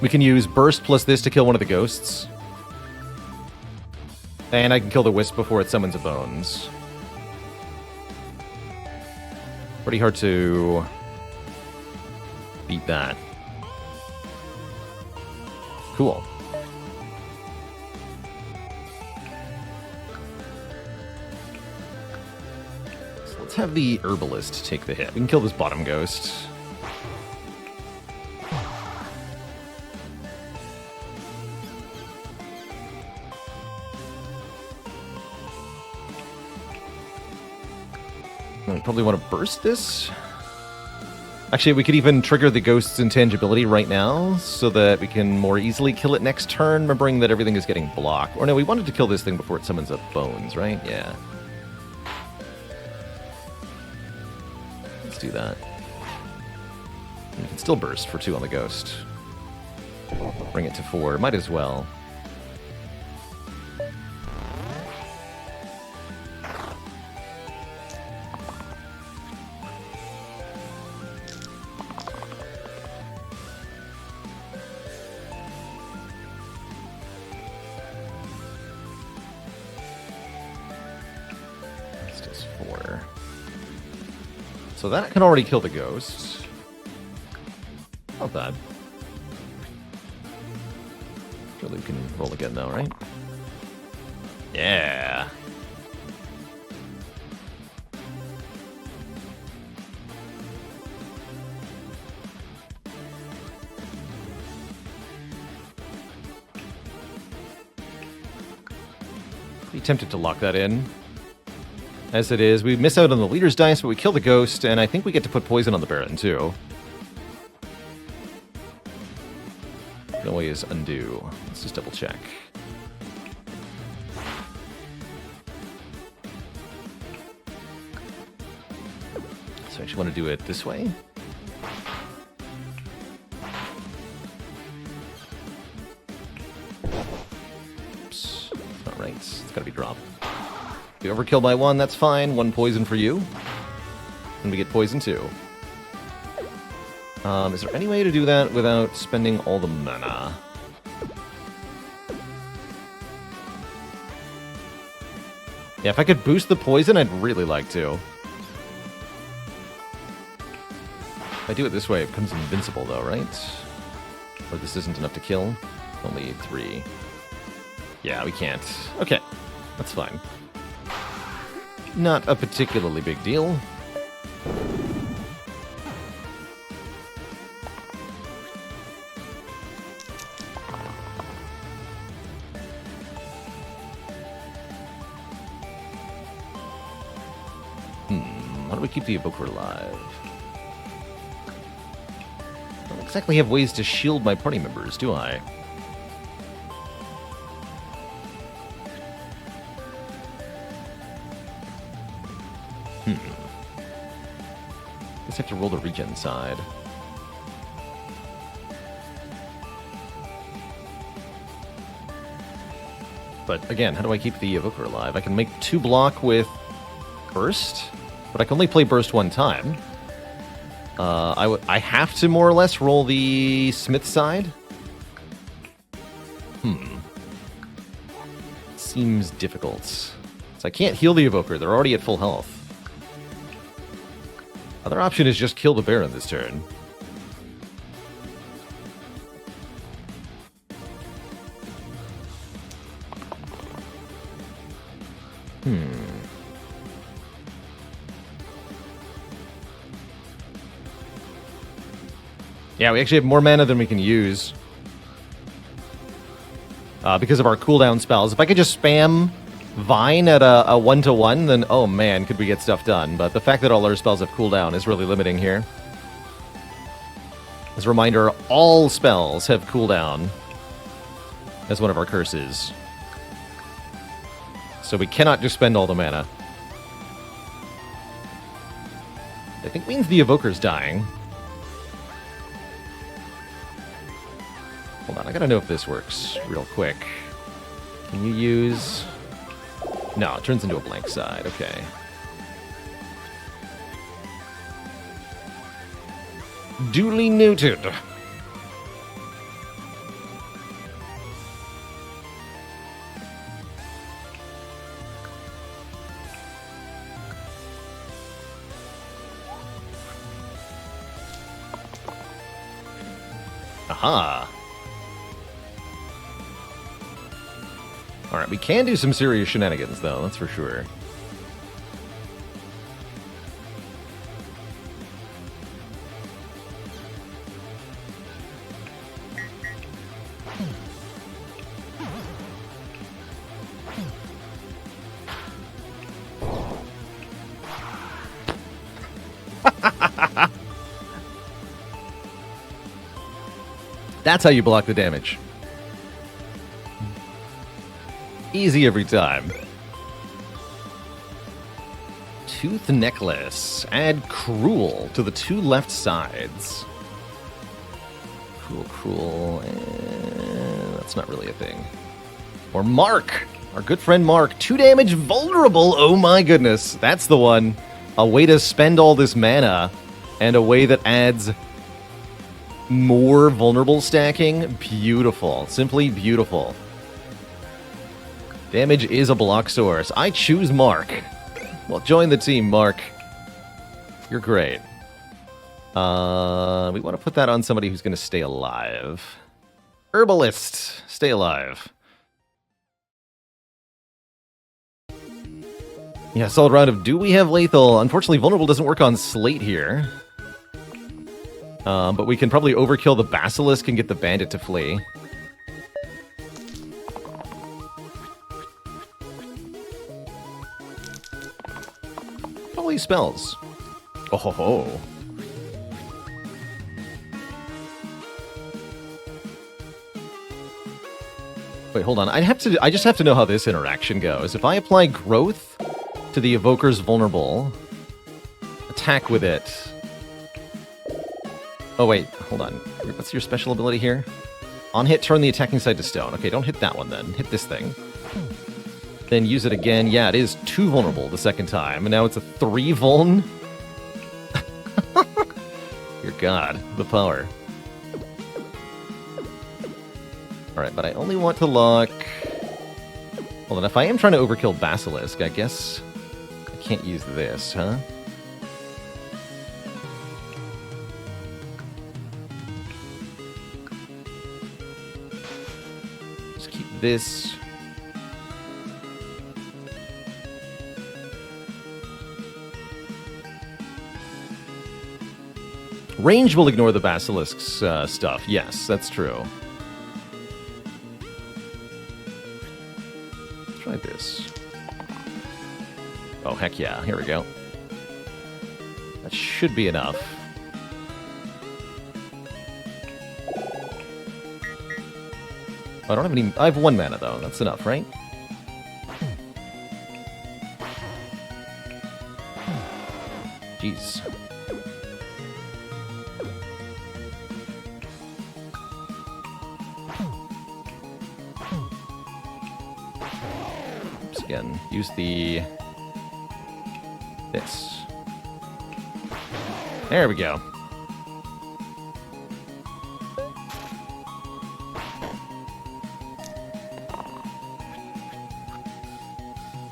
We can use Burst plus this to kill one of the ghosts. And I can kill the Wisp before it summons a Bones. Pretty hard to beat that. Cool. So let's have the Herbalist take the hit. We can kill this bottom ghost. I probably want to burst this. Actually, we could even trigger the ghost's intangibility right now so that we can more easily kill it next turn, remembering that everything is getting blocked. Or no, we wanted to kill this thing before it summons up Bones, right? Yeah. Let's do that. We can still burst for 2 on the ghost. Bring it to 4. Might as well. So that can already kill the ghosts. Not bad. Surely we can roll again though, right? Yeah. Be tempted to lock that in. As it is, we miss out on the leader's dice, but we kill the ghost, and I think we get to put poison on the Baron, too. We can always undo. Let's just double check. So I actually want to do it this way. Oops, that's not right. It's got to be dropped. We overkill by 1, that's fine. 1 poison for you. And we get poison too. Is there any way to do that without spending all the mana? Yeah, if I could boost the poison, I'd really like to. If I do it this way, it becomes invincible though, right? Or this isn't enough to kill? Only 3. Yeah, we can't. Okay, that's fine. Not a particularly big deal. How do we keep the Evoker alive? I don't exactly have ways to shield my party members, do I? Guess I have to roll the regen side. But again, how do I keep the Evoker alive? I can make 2 block with Burst, but I can only play Burst 1 time. I have to more or less roll the Smith side. Seems difficult. So I can't heal the Evoker. They're already at full health. Other option is just kill the Baron this turn. Yeah, we actually have more mana than we can use. Because of our cooldown spells. If I could just spam Vine at a 1-to-1, then oh man, could we get stuff done. But the fact that all our spells have cooldown is really limiting here. As a reminder, all spells have cooldown as one of our curses. So we cannot just spend all the mana. I think means the Evoker's dying. Hold on, I gotta know if this works real quick. Can you use... No, it turns into a blank side. Okay. Duly noted. Aha. Alright, we can do some serious shenanigans, though, that's for sure. That's how you block the damage. Easy every time. Tooth necklace. Add cruel to the two left sides. Cruel. That's not really a thing. Or Mark. Our good friend Mark. 2 damage vulnerable. Oh my goodness. That's the one. A way to spend all this mana. And a way that adds more vulnerable stacking. Beautiful. Simply beautiful. Damage is a block source. I choose Mark. Well, join the team, Mark. You're great. We want to put that on somebody who's going to stay alive. Herbalist. Stay alive. Yeah, solid round of do we have lethal? Unfortunately, vulnerable doesn't work on Slate here. But we can probably overkill the Basilisk and get the Bandit to flee. Probably spells. Oh ho ho. Wait, hold on. I just have to know how this interaction goes. If I apply growth to the Evoker's vulnerable, attack with it. Oh wait, hold on. What's your special ability here? On hit, turn the attacking side to stone. Okay, don't hit that one then. Hit this thing. Then use it again. Yeah, it is 2 vulnerable the second time, and now it's a 3 vuln. Dear God, the power. Alright, but I only want to lock... Hold on, if I am trying to overkill Basilisk, I guess I can't use this, huh? Just keep this... Range will ignore the Basilisk's stuff. Yes, that's true. Let's try this. Oh, heck yeah. Here we go. That should be enough. I don't have any... I have 1 mana, though. That's enough, right? Jeez. Again, use the... this. There we go.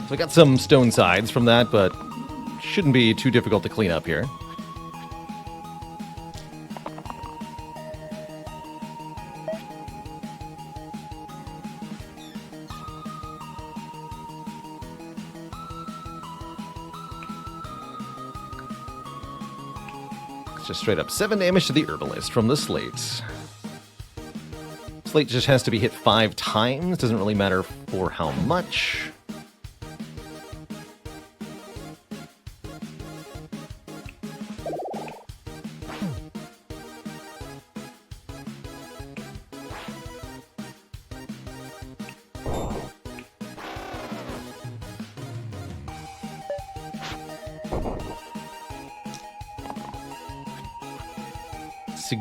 So I got some stone sides from that, but shouldn't be too difficult to clean up here. Just straight up 7 damage to the Herbalist from the Slate. Slate just has to be hit 5 times. Doesn't really matter for how much.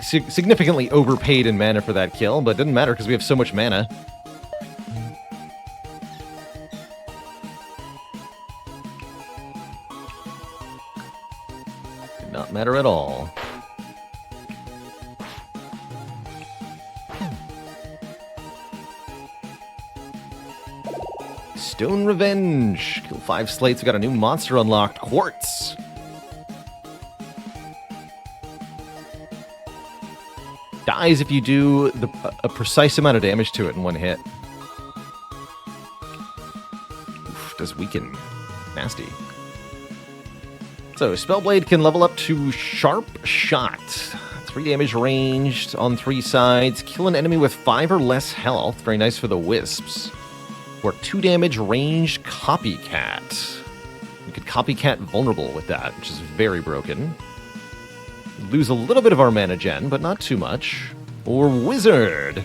significantly overpaid in mana for that kill, but it didn't matter because we have so much mana. Did not matter at all. Stone Revenge. Kill 5 slates. We got a new monster unlocked. Quartz. Dies if you do a precise amount of damage to it in one hit. Oof, does weaken. Nasty. So, Spellblade can level up to Sharp Shot. 3 damage ranged on 3 sides. Kill an enemy with 5 or less health. Very nice for the Wisps. Or 2 damage ranged Copycat. You could Copycat Vulnerable with that, which is very broken. Lose a little bit of our mana gen, but not too much. Or Wizard.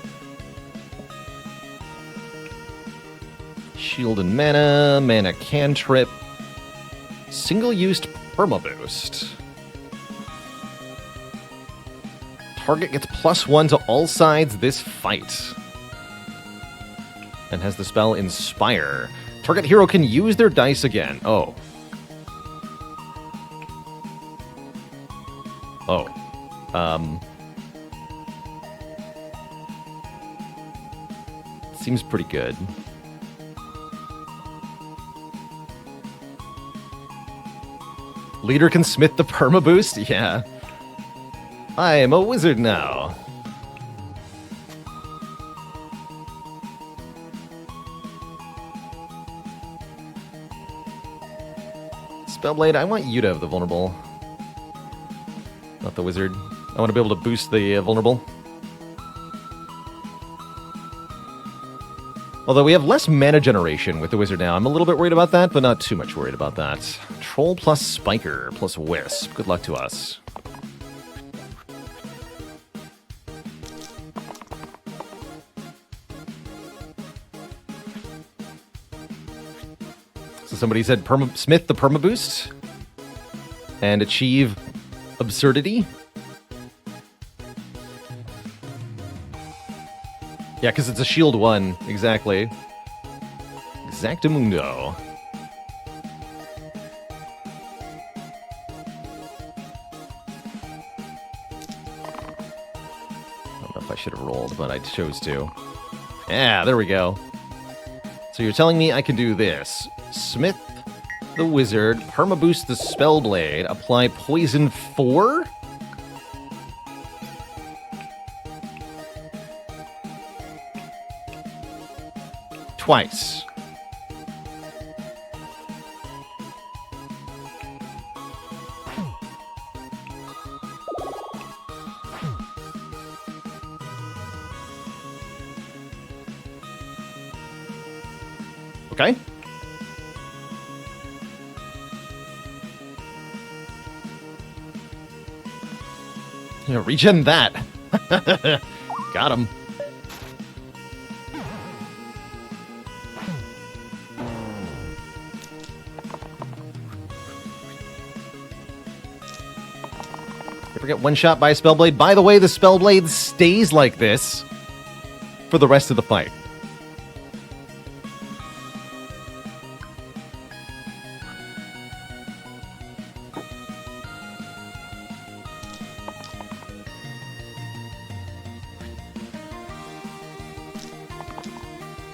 Shield and mana, mana cantrip. Single-used perma-boost. Target gets +1 to all sides this fight. And has the spell Inspire. Target hero can use their dice again. Oh. Oh. Seems pretty good. Leader can smith the perma boost? Yeah. I am a wizard now. Spellblade, I want you to have the vulnerable. Not the wizard. I want to be able to boost the vulnerable. Although we have less mana generation with the wizard now. I'm a little bit worried about that, but not too much worried about that. Troll plus Spiker plus Wisp. Good luck to us. So somebody said smith the perma-boost and achieve absurdity. Yeah, because it's a shield 1. Exactly. Exactamundo. I don't know if I should have rolled, but I chose to. Yeah, there we go. So you're telling me I can do this. Smith the wizard, perma-boost the Spellblade, apply poison 4? Twice. Okay. Yeah, regen that. Got him. Get one shot by a Spellblade. By the way, the Spellblade stays like this for the rest of the fight.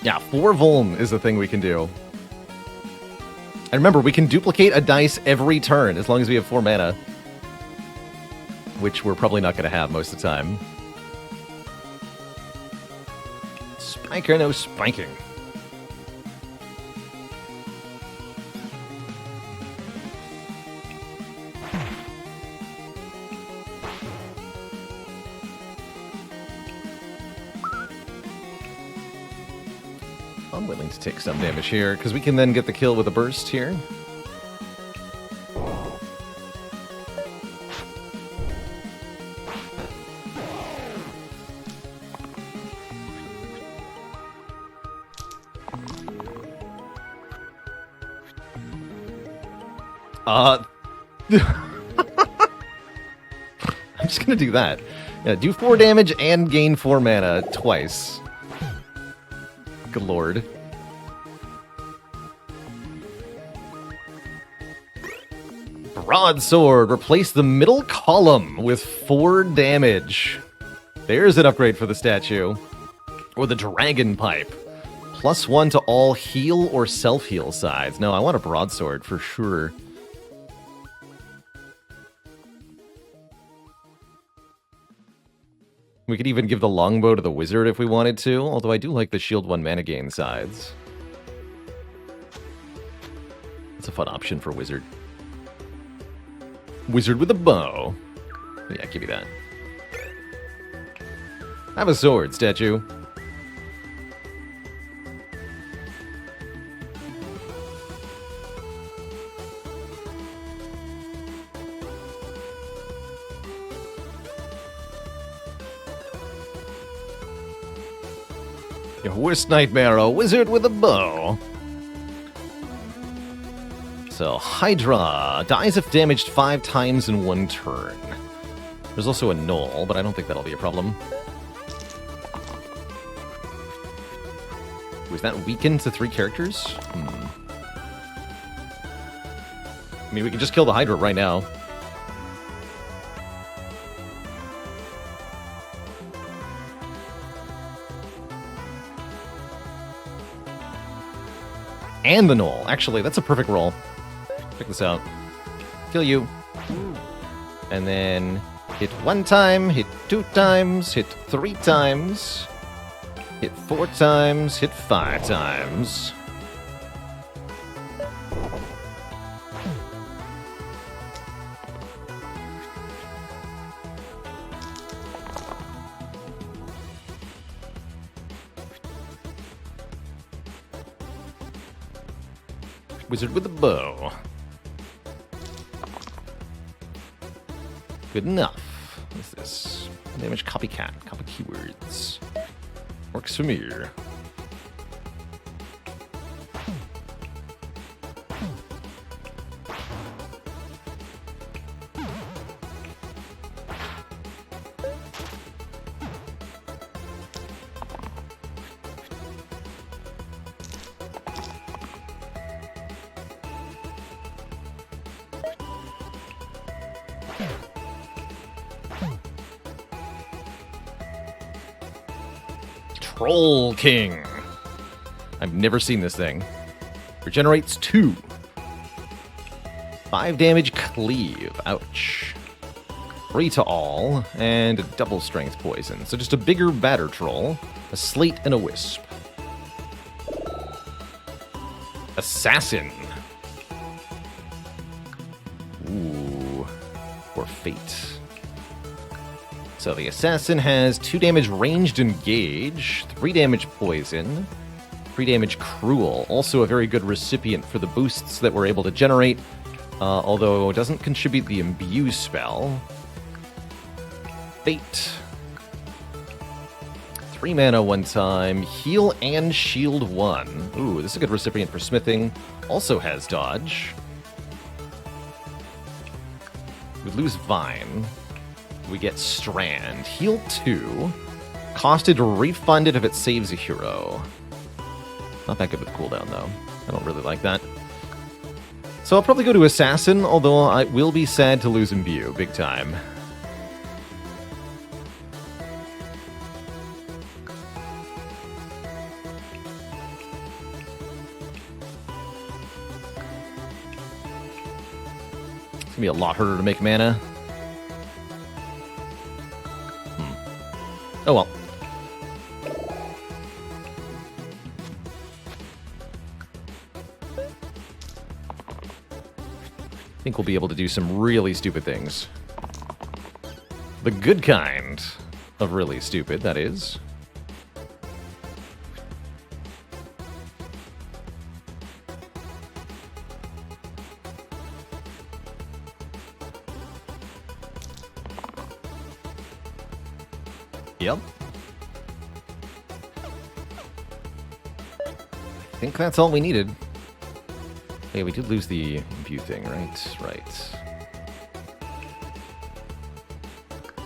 Yeah, 4 Vuln is the thing we can do. And remember, we can duplicate a dice every turn as long as we have 4 mana. Which we're probably not going to have most of the time. Spiker, no spiking. I'm willing to take some damage here, because we can then get the kill with a burst here. I'm just going to do that. Yeah, do 4 damage and gain 4 mana twice. Good lord. Broadsword. Replace the middle column with 4 damage. There's an upgrade for the statue. Or the dragon pipe. +1 to all heal or self-heal sides. No, I want a broadsword for sure. We could even give the longbow to the wizard if we wanted to, although I do like the shield 1 mana gain sides. It's a fun option for wizard. Wizard with a bow. Yeah, give me that. Have a sword, statue. Your worst nightmare, a wizard with a bow. So, Hydra dies if damaged 5 times in 1 turn. There's also a null, but I don't think that'll be a problem. Was that weakened to 3 characters? I mean, we can just kill the Hydra right now. And the null. Actually, that's a perfect roll. Check this out. Kill you. And then hit 1 time, hit 2 times, hit 3 times, hit 4 times, hit 5 times. Wizard with a bow. Good enough. What is this? Damage copycat. Copy keywords. Works for me. Troll King. I've never seen this thing. Regenerates 2. 5 damage cleave. Ouch. 3 to all, and a double strength poison. So just a bigger, badder troll. A slate and a wisp. Assassin. Ooh. Or fate. So the assassin has 2 damage ranged engage, 3 damage poison, 3 damage cruel. Also a very good recipient for the boosts that we're able to generate, although it doesn't contribute the imbue spell. Fate. 3 mana 1 time, heal and shield 1. Ooh, this is a good recipient for smithing. Also has dodge. We lose Vine. We get Strand. Heal 2. Costed refunded if it saves a hero. Not that good with cooldown, though. I don't really like that. So I'll probably go to Assassin, although I will be sad to lose Imbue. Big time. It's going to be a lot harder to make mana. Oh well. I think we'll be able to do some really stupid things. The good kind of really stupid, that is. Yep. I think that's all we needed. Yeah, we did lose the imbue thing, right? Right.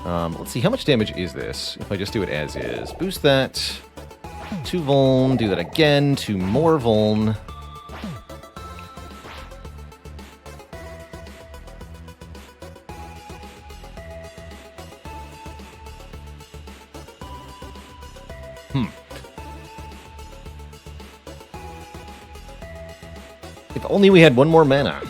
Let's see, how much damage is this if I just do it as is? Boost that. 2 Vuln, do that again, 2 more Vuln. If only we had 1 more mana.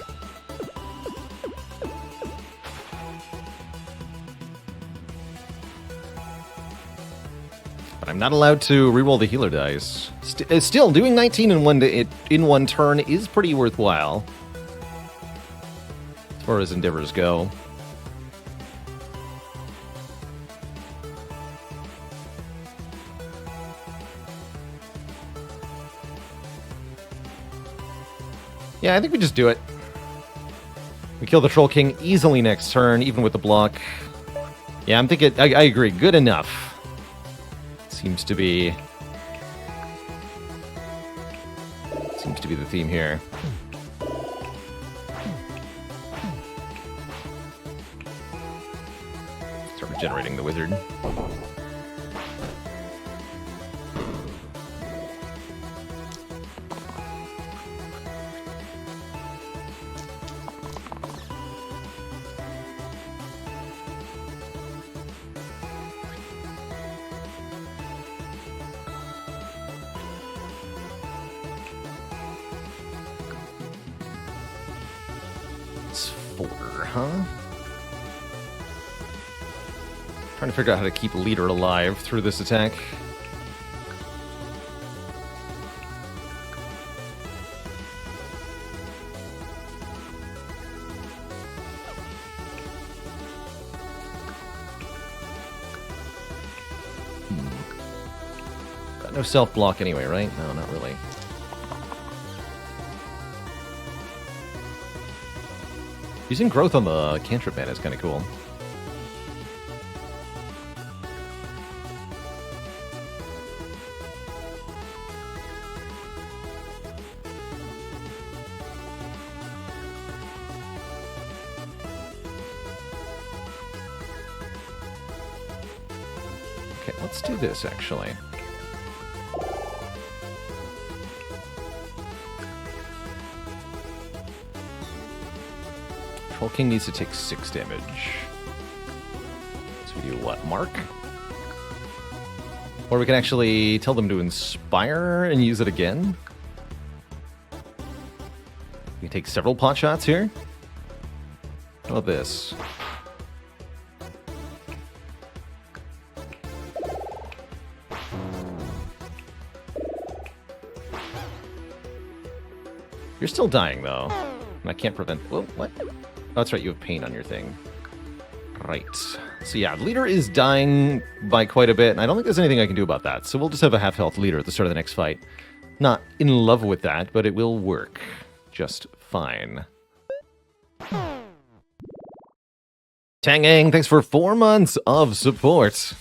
But I'm not allowed to reroll the healer dice. Still, doing 19 in one turn is pretty worthwhile. As far as endeavors go. Yeah, I think we just do it. We kill the Troll King easily next turn, even with the block. Yeah, I'm thinking... I agree. Good enough. Seems to be the theme here. Start regenerating the wizard. Trying to figure out how to keep leader alive through this attack. Got no self-block anyway, right? No, not really. Using growth on the cantrip man is kind of cool. Okay, let's do this actually. Troll King needs to take 6 damage. So we do what? Mark? Or we can actually tell them to inspire and use it again. We can take several pot shots here. How about this? You're still dying, though. And I can't prevent... Whoa, what? Oh, that's right, you have pain on your thing. Right. So yeah, leader is dying by quite a bit, and I don't think there's anything I can do about that. So we'll just have a half-health leader at the start of the next fight. Not in love with that, but it will work just fine. Tangang, thanks for 4 months of support.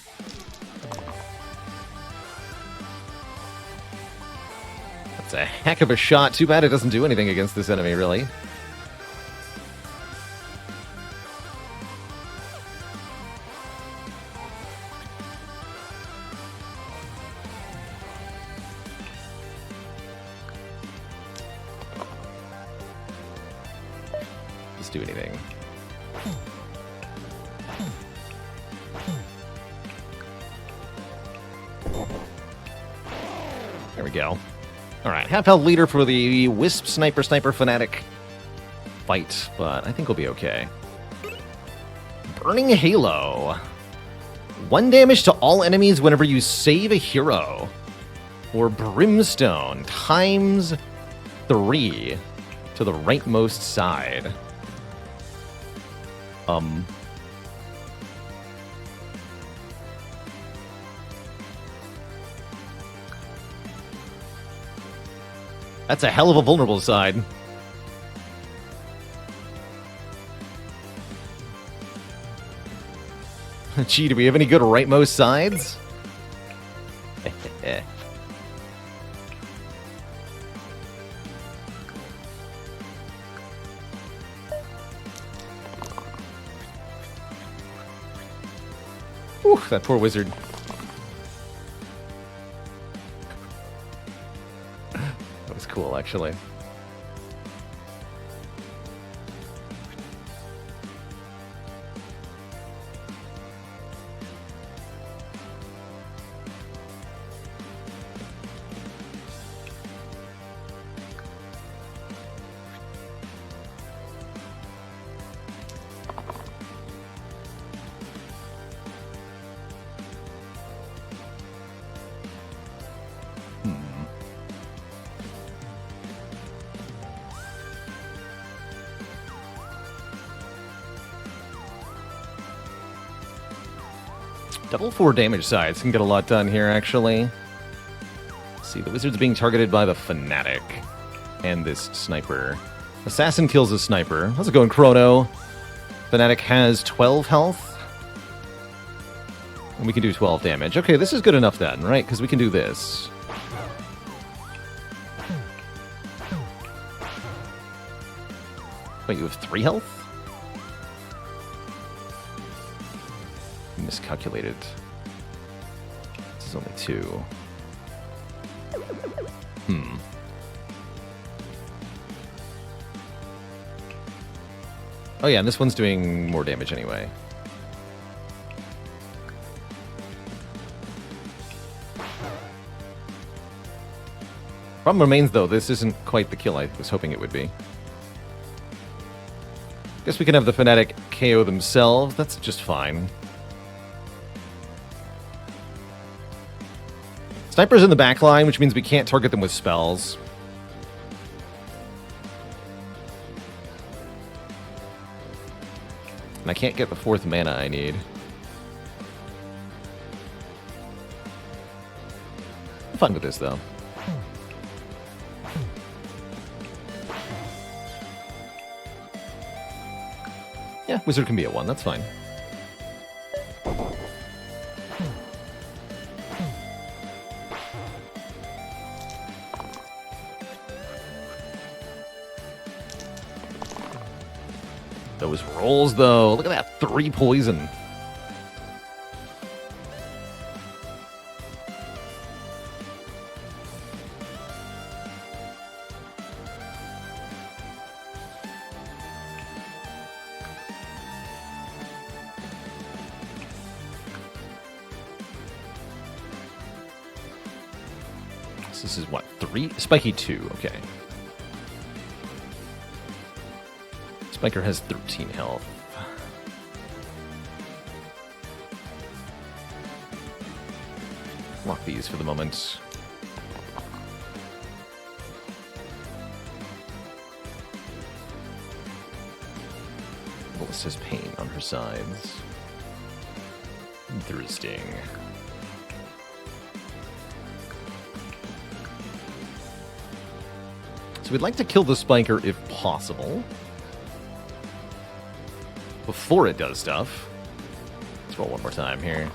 That's a heck of a shot. Too bad it doesn't do anything against this enemy, really. Do anything. There we go. Alright, half-health leader for the Wisp Sniper Fanatic fight, but I think we'll be okay. Burning Halo. 1 damage to all enemies whenever you save a hero. Or Brimstone times 3 to the rightmost side. That's a hell of a vulnerable side. Gee, do we have any good rightmost sides? Whew, that poor wizard. That was cool, actually. Double 4 damage sides can get a lot done here, actually. Let's see, the wizard's being targeted by the fanatic and this sniper. Assassin kills a sniper. How's it going, Chrono? Fanatic has 12 health. And we can do 12 damage. Okay, this is good enough then, right? Because we can do this. Wait, you have 3 health? Miscalculated. This is only 2. Oh yeah, and this one's doing more damage anyway. Problem remains, though, this isn't quite the kill I was hoping it would be. Guess we can have the Fanatic KO themselves. That's just fine. Sniper's in the back line, which means we can't target them with spells. And I can't get the 4th mana I need. I'm fine with this, though. Yeah, wizard can be at 1, that's fine. Those rolls, though. Look at that. 3 poison. This is what? 3? Spiky 2. Okay. Spiker has 13 health. Lock these for the moment. Melissa's pain on her sides. Interesting. So we'd like to kill the Spiker if possible. Before it does stuff. Let's roll one more time here.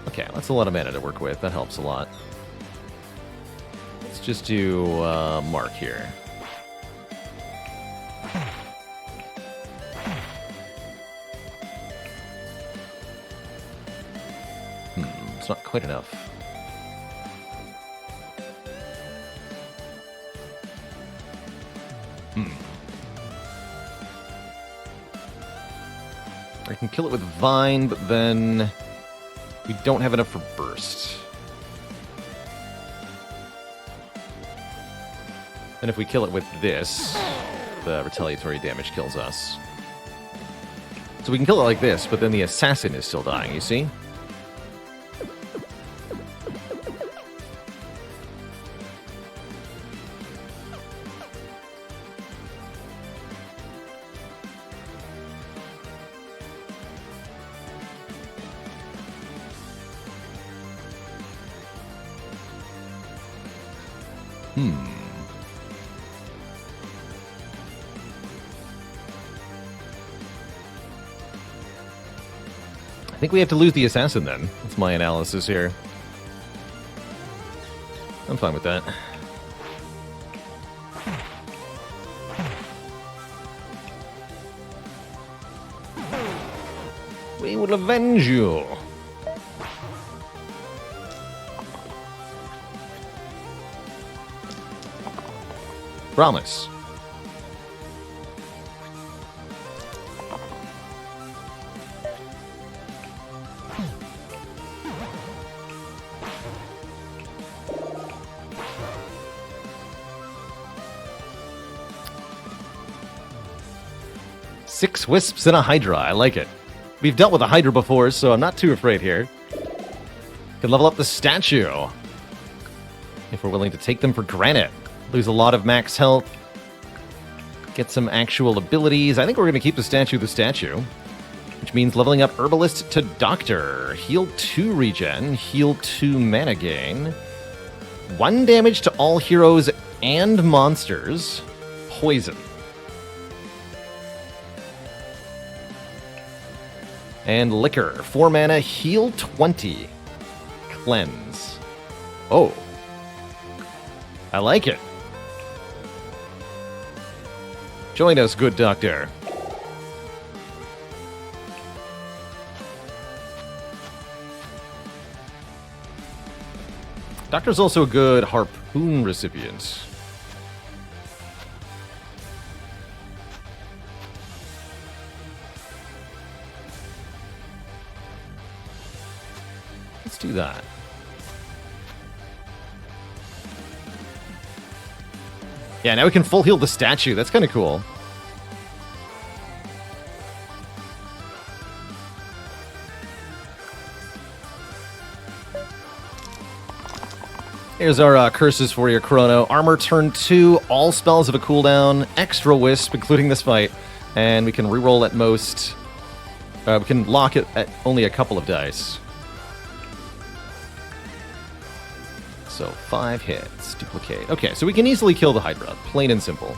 Okay, that's a lot of mana to work with. That helps a lot. Let's just do Mark here. It's not quite enough. I can kill it with Vine, but then we don't have enough for Burst. And if we kill it with this, the retaliatory damage kills us. So we can kill it like this, but then the assassin is still dying, you see? I think we have to lose the assassin then. That's my analysis here. I'm fine with that. We will avenge you. Promise. Six wisps and a hydra. I like it. We've dealt with a hydra before, so I'm not too afraid here. Can level up the statue if we're willing to take them for granted. Lose a lot of max health. Get some actual abilities. I think we're going to keep the statue, which means leveling up Herbalist to Doctor. Heal 2 regen, heal 2 mana gain. 1 damage to all heroes and monsters. Poison. And Liquor. 4 mana, heal 20. Cleanse. Oh. I like it. Join us, good doctor. Doctor's also a good harpoon recipient. Let's do that. Yeah, now we can full heal the statue. That's kind of cool. Here's our curses for your Chrono. Armor turn 2, all spells have a cooldown, extra wisp, including this fight, and we can reroll at most. We can lock it at only a couple of dice. So 5 hits, duplicate. Okay, so we can easily kill the Hydra, plain and simple.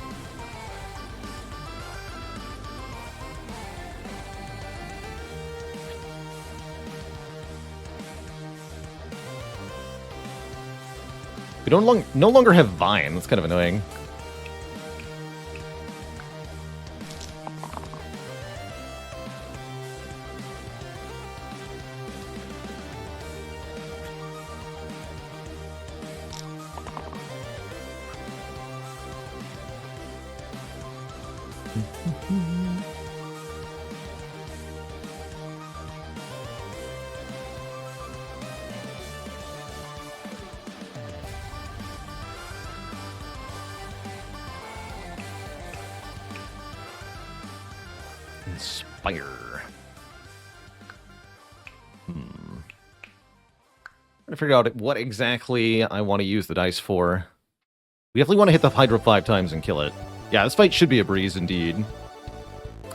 We no longer have Vine. That's kind of annoying. Inspire. Trying to figure out what exactly I want to use the dice for. We definitely want to hit the Hydra 5 times and kill it. Yeah, this fight should be a breeze indeed.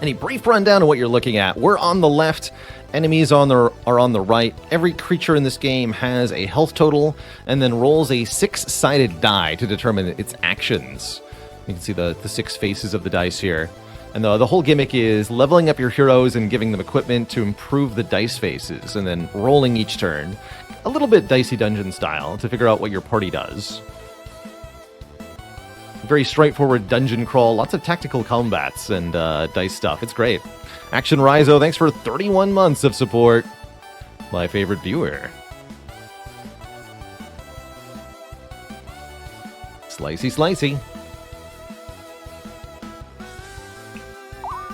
And a brief rundown of what you're looking at. We're on the left, enemies are on the right. Every creature in this game has a health total and then rolls a 6-sided die to determine its actions. You can see the 6 faces of the dice here. And the whole gimmick is leveling up your heroes and giving them equipment to improve the dice faces, and then rolling each turn. A little bit Dicey Dungeon style to figure out what your party does. Very straightforward dungeon crawl, lots of tactical combats and dice stuff. It's great. Action Rizo, thanks for 31 months of support. My favorite viewer. Slicey, slicey.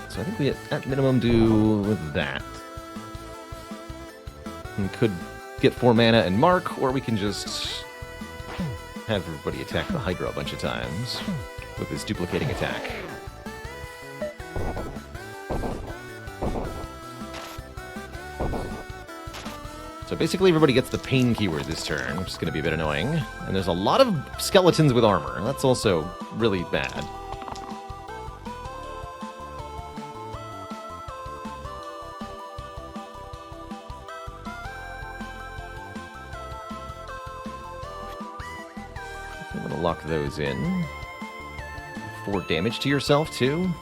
So I think we at minimum do that. We could get 4 mana and mark, or we can just have everybody attack the Hydra a bunch of times with his duplicating attack. So basically everybody gets the pain keyword this turn, which is going to be a bit annoying. And there's a lot of skeletons with armor. That's also really bad. I'm going to lock those in. 4 damage to yourself, too?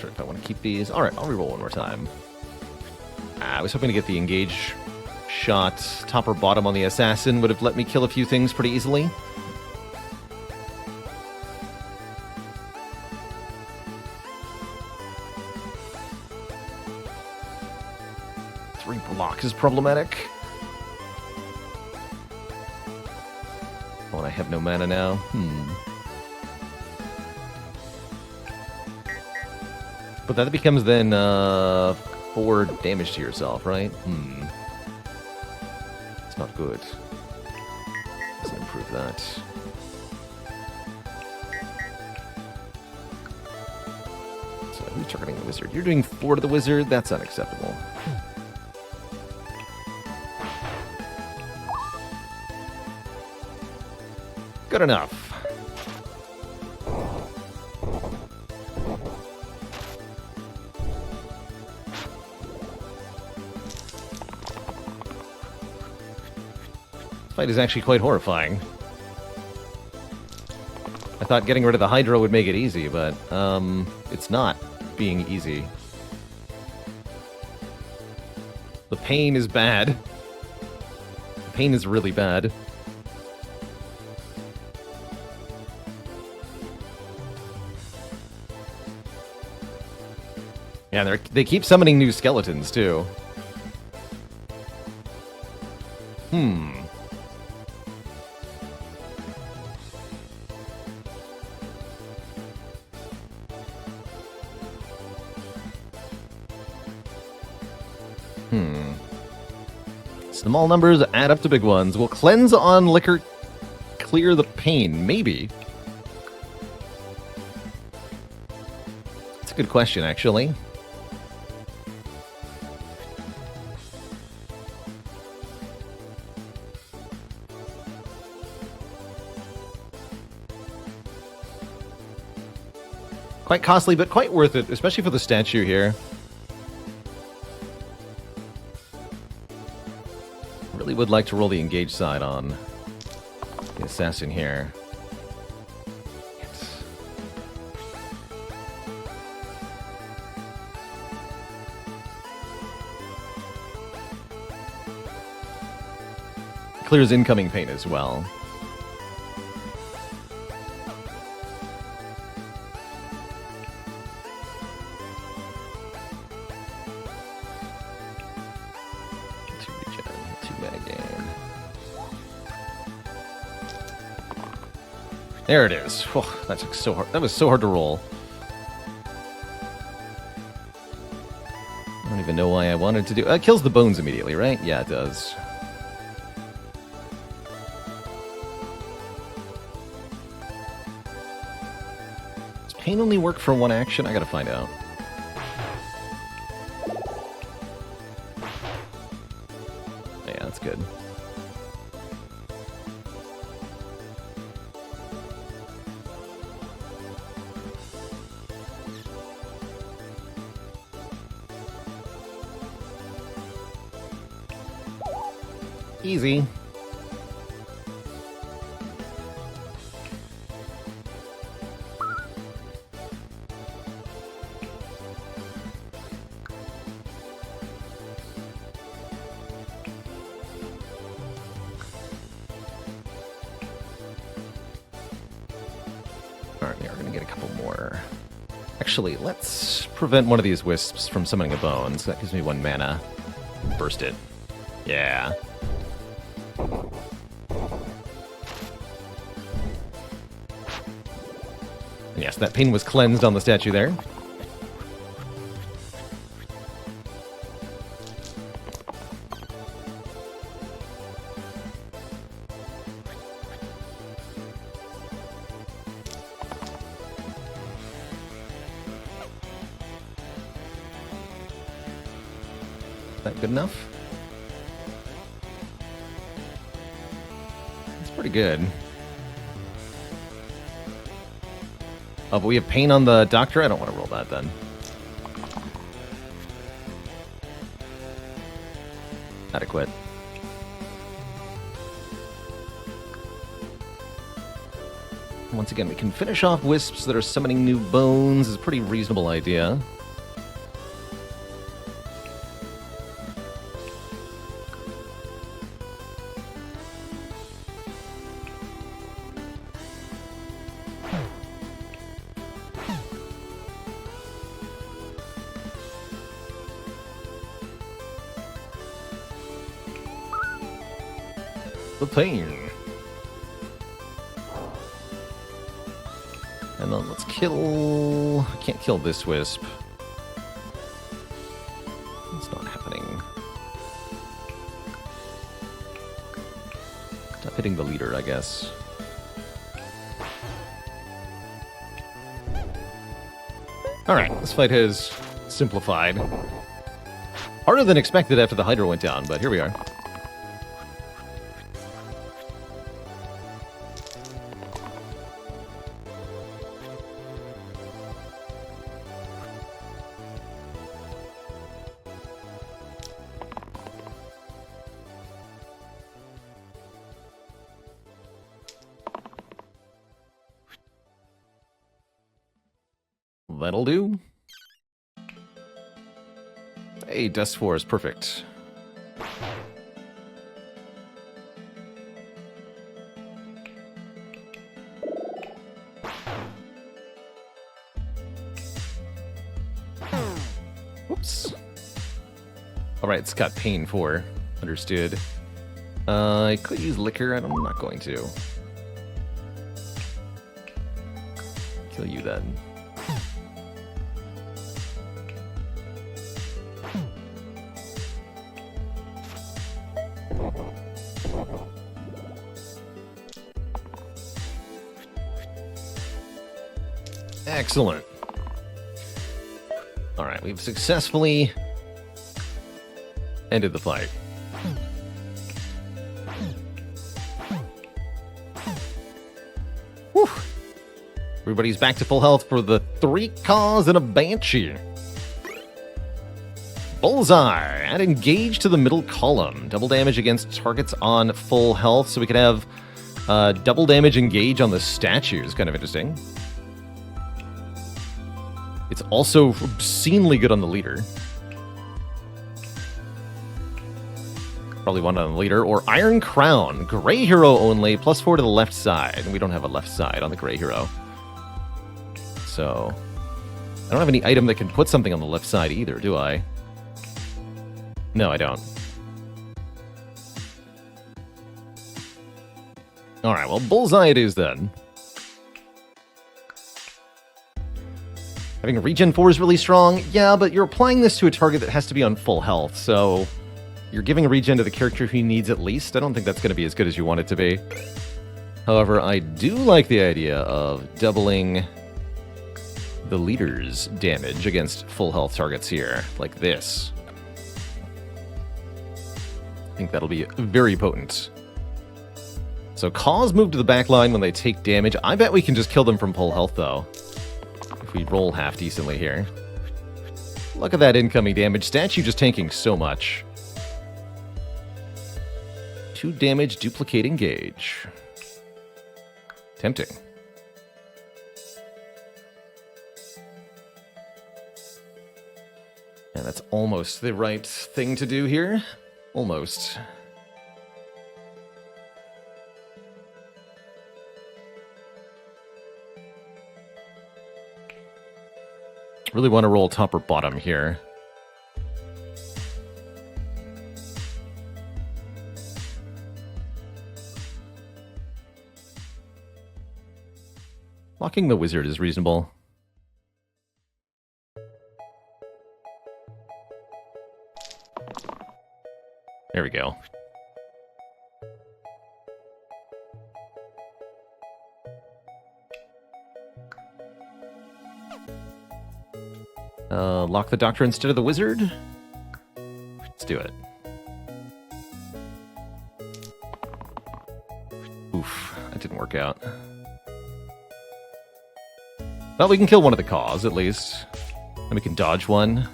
sure if I want to keep these. All right, I'll reroll one more time. I was hoping to get the engage shot top or bottom on the assassin. Would have let me kill a few things pretty easily. Three blocks is problematic. Oh, and I have no mana now. But that becomes then 4 damage to yourself, right? It's not good. Doesn't improve that. So who's targeting the wizard? You're doing 4 to the wizard? That's unacceptable. Good enough. This fight is actually quite horrifying. I thought getting rid of the Hydra would make it easy, but it's not being easy. The pain is bad. The pain is really bad. Yeah, they keep summoning new skeletons, too. Small numbers add up to big ones. Will cleanse on liquor clear the pain? Maybe. That's a good question, actually. Quite costly, but quite worth it, especially for the statue here. Really would like to roll the engage side on the assassin here. Clears incoming pain as well. There it is. Oh, that took so hard. That was so hard to roll. I don't even know why I wanted to do. It kills the bones immediately, right? Yeah, it does. Does pain only work for one action? I gotta find out. Yeah, that's good. Easy. Alright, yeah, we're gonna get a couple more. Actually, let's prevent one of these wisps from summoning a bone, so that gives me 1 mana. Burst it. Yeah. Yes, that pain was cleansed on the statue there. Is that good enough? That's pretty good. Oh, but we have pain on the doctor? I don't want to roll that then. Adequate. Once again, we can finish off wisps that are summoning new bones. Is a pretty reasonable idea. The pain. And then let's kill... Can't kill this wisp. It's not happening. Stop hitting the leader, I guess. Alright, this fight has simplified. Harder than expected after the Hydra went down, but here we are. That'll do. Hey, Dust 4 is perfect. Whoops. Alright, it's got pain 4. Understood. I could use liquor, and I'm not going to. Kill you then. Excellent. Alright, we've successfully ended the fight. Whew. Everybody's back to full health for the 3 Caws and a Banshee. Bullseye. Add engage to the middle column. Double damage against targets on full health, so we could have double damage engage on the statues. Kind of interesting. It's also obscenely good on the leader. Probably one on the leader. Or Iron Crown. Gray hero only. +4 to the left side. And we don't have a left side on the gray hero. So, I don't have any item that can put something on the left side either, do I? No, I don't. Alright, well, Bullseye it is then. Having regen 4 is really strong. Yeah, but you're applying this to a target that has to be on full health, so you're giving a regen to the character who needs at least. I don't think that's going to be as good as you want it to be. However, I do like the idea of doubling the leader's damage against full health targets here, like this. I think that'll be very potent. So Caws move to the back line when they take damage. I bet we can just kill them from full health, though. If we roll half decently here. Look at that incoming damage. Statue just tanking so much. 2 damage, duplicate engage. Tempting. And that's almost the right thing to do here. Almost. Really want to roll top or bottom here. Locking the wizard is reasonable. There we go. Lock the doctor instead of the wizard? Let's do it. Oof, that didn't work out. Well, we can kill one of the Caws, at least. And we can dodge one.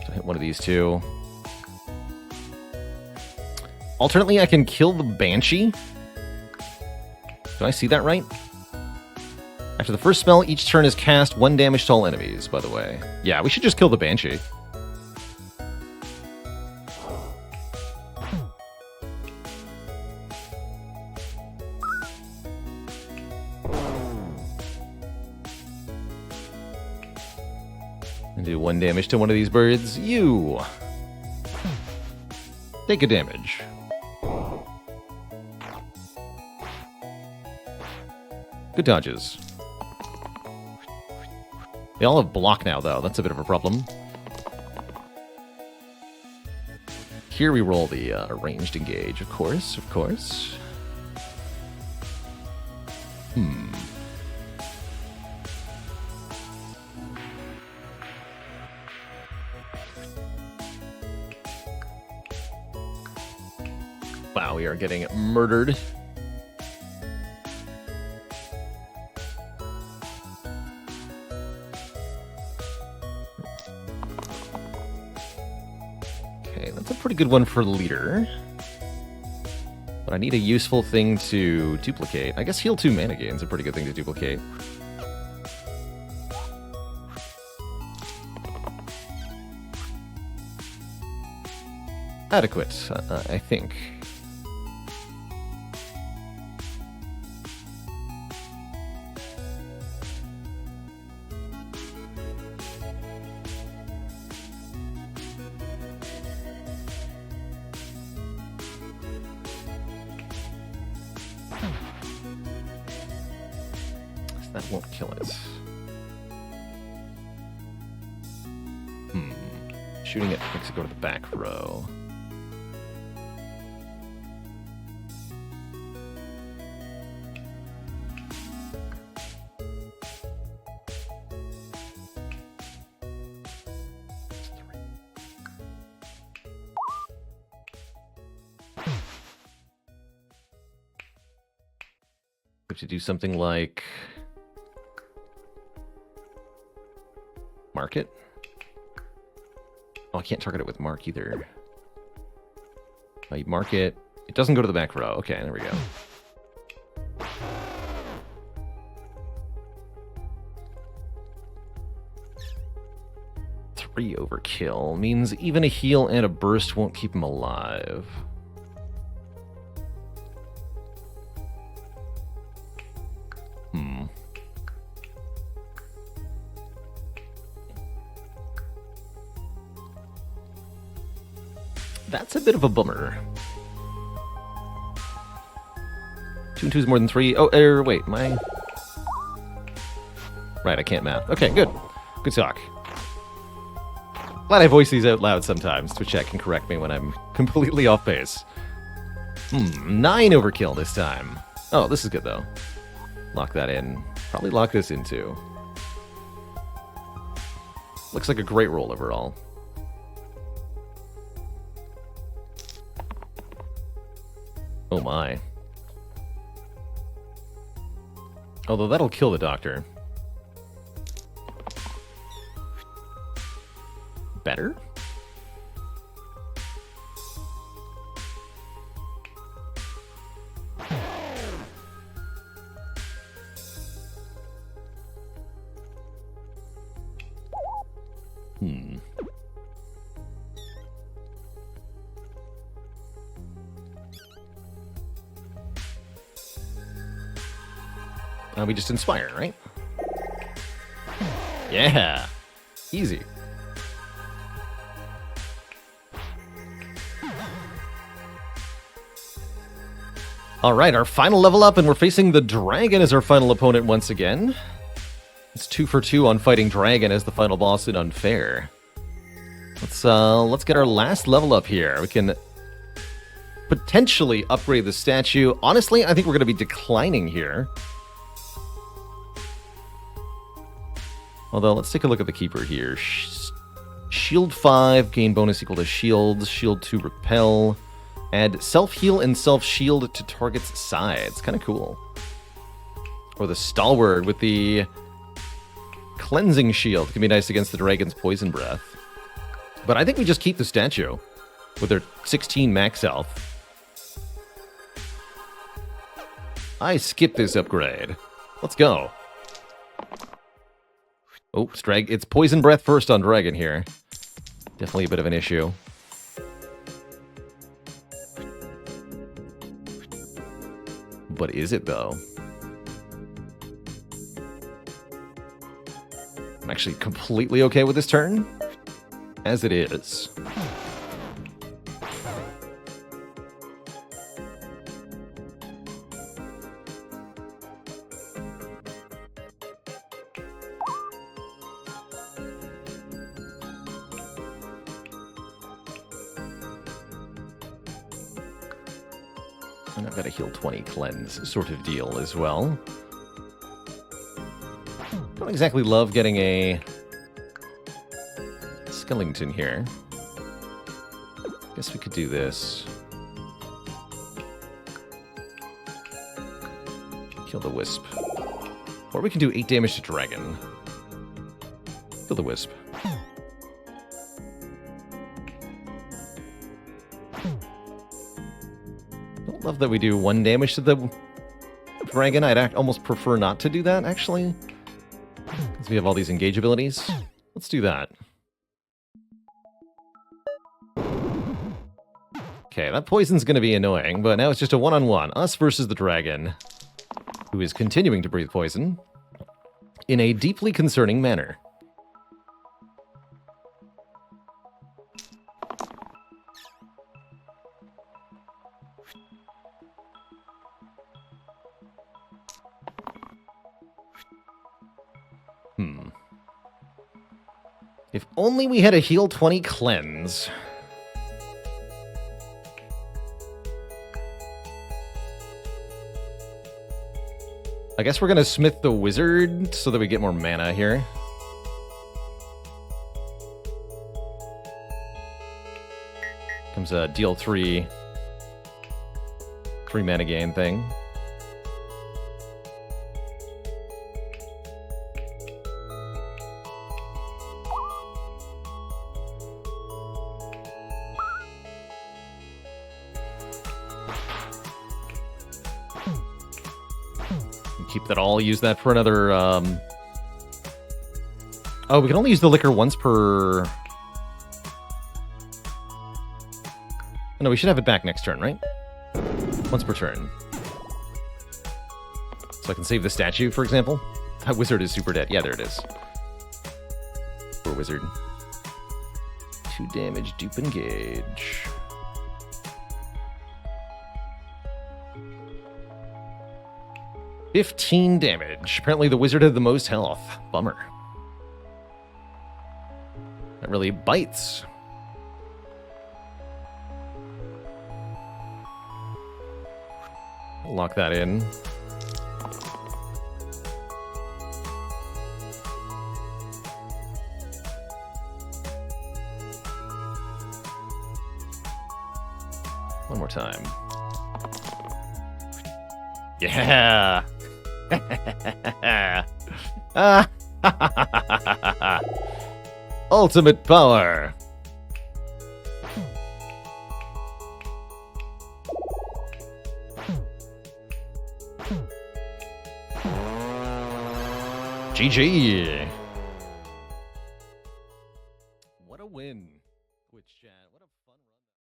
So hit one of these two. Alternately, I can kill the Banshee. Do I see that right? After the first spell, each turn is cast 1 damage to all enemies, by the way. Yeah, we should just kill the Banshee. And do 1 damage to one of these birds. You! Take a damage. Good dodges. They all have block now, though. That's a bit of a problem. Here we roll the ranged engage, of course, of course. Wow, we are getting murdered. Okay, that's a pretty good one for leader. But I need a useful thing to duplicate. I guess heal 2 mana gain is a pretty good thing to duplicate. Adequate, I think. That won't kill it. Shooting it makes it go to the back row. We have to do something like mark it. Oh, I can't target it with mark either. You mark it. It doesn't go to the back row. Okay, there we go. Three overkill means even a heal and a burst won't keep him alive. That's a bit of a bummer. 2 and 2 is more than 3. Oh, wait, my... Right, I can't math. Okay, good. Good talk. Glad I voice these out loud sometimes. Twitch can correct me when I'm completely off base. 9 overkill this time. Oh, this is good, though. Lock that in. Probably lock this in, too. Looks like a great roll overall. Oh my. Although that'll kill the doctor. Better? We just inspire, right? Yeah. Easy. All right, our final level up, and we're facing the dragon as our final opponent once again. It's 2 for 2 on fighting dragon as the final boss in Unfair. Let's get our last level up here. We can potentially upgrade the statue. Honestly, I think we're going to be declining here. Although, let's take a look at the keeper here. Shield 5, gain bonus equal to shields. Shield 2, repel. Add self-heal and self-shield to target's sides. Kind of cool. Or the stalwart with the cleansing shield. Can be nice against the dragon's poison breath. But I think we just keep the statue with their 16 max health. I skipped this upgrade. Let's go. Oh, it's Poison Breath first on Dragon here. Definitely a bit of an issue. But is it, though? I'm actually completely okay with this turn, as it is. And I've got a heal 20 cleanse sort of deal as well. Don't exactly love getting a skeleton here. Guess we could do this. Kill the wisp. Or we can do 8 damage to dragon. Kill the wisp. Don't love that we do 1 damage to the dragon. I'd almost prefer not to do that, actually. Because we have all these engage abilities. Let's do that. Okay, that poison's going to be annoying, but now it's just a one-on-one. Us versus the dragon, who is continuing to breathe poison in a deeply concerning manner. If only we had a heal 20 cleanse. I guess we're gonna smith the wizard so that we get more mana here. Comes a deal 3 mana gain thing. Keep that all, use that for another, Oh, we can only use the liquor once per... No, we should have it back next turn, right? Once per turn. So I can save the statue, for example. That wizard is super dead. Yeah, there it is. Poor wizard. 2 damage, dupe engage. $15 damage. Apparently the wizard had the most health. Bummer. That really bites. Lock that in. One more time. Yeah! Ultimate power! GG! What a win, Twitch chat. What a fun run.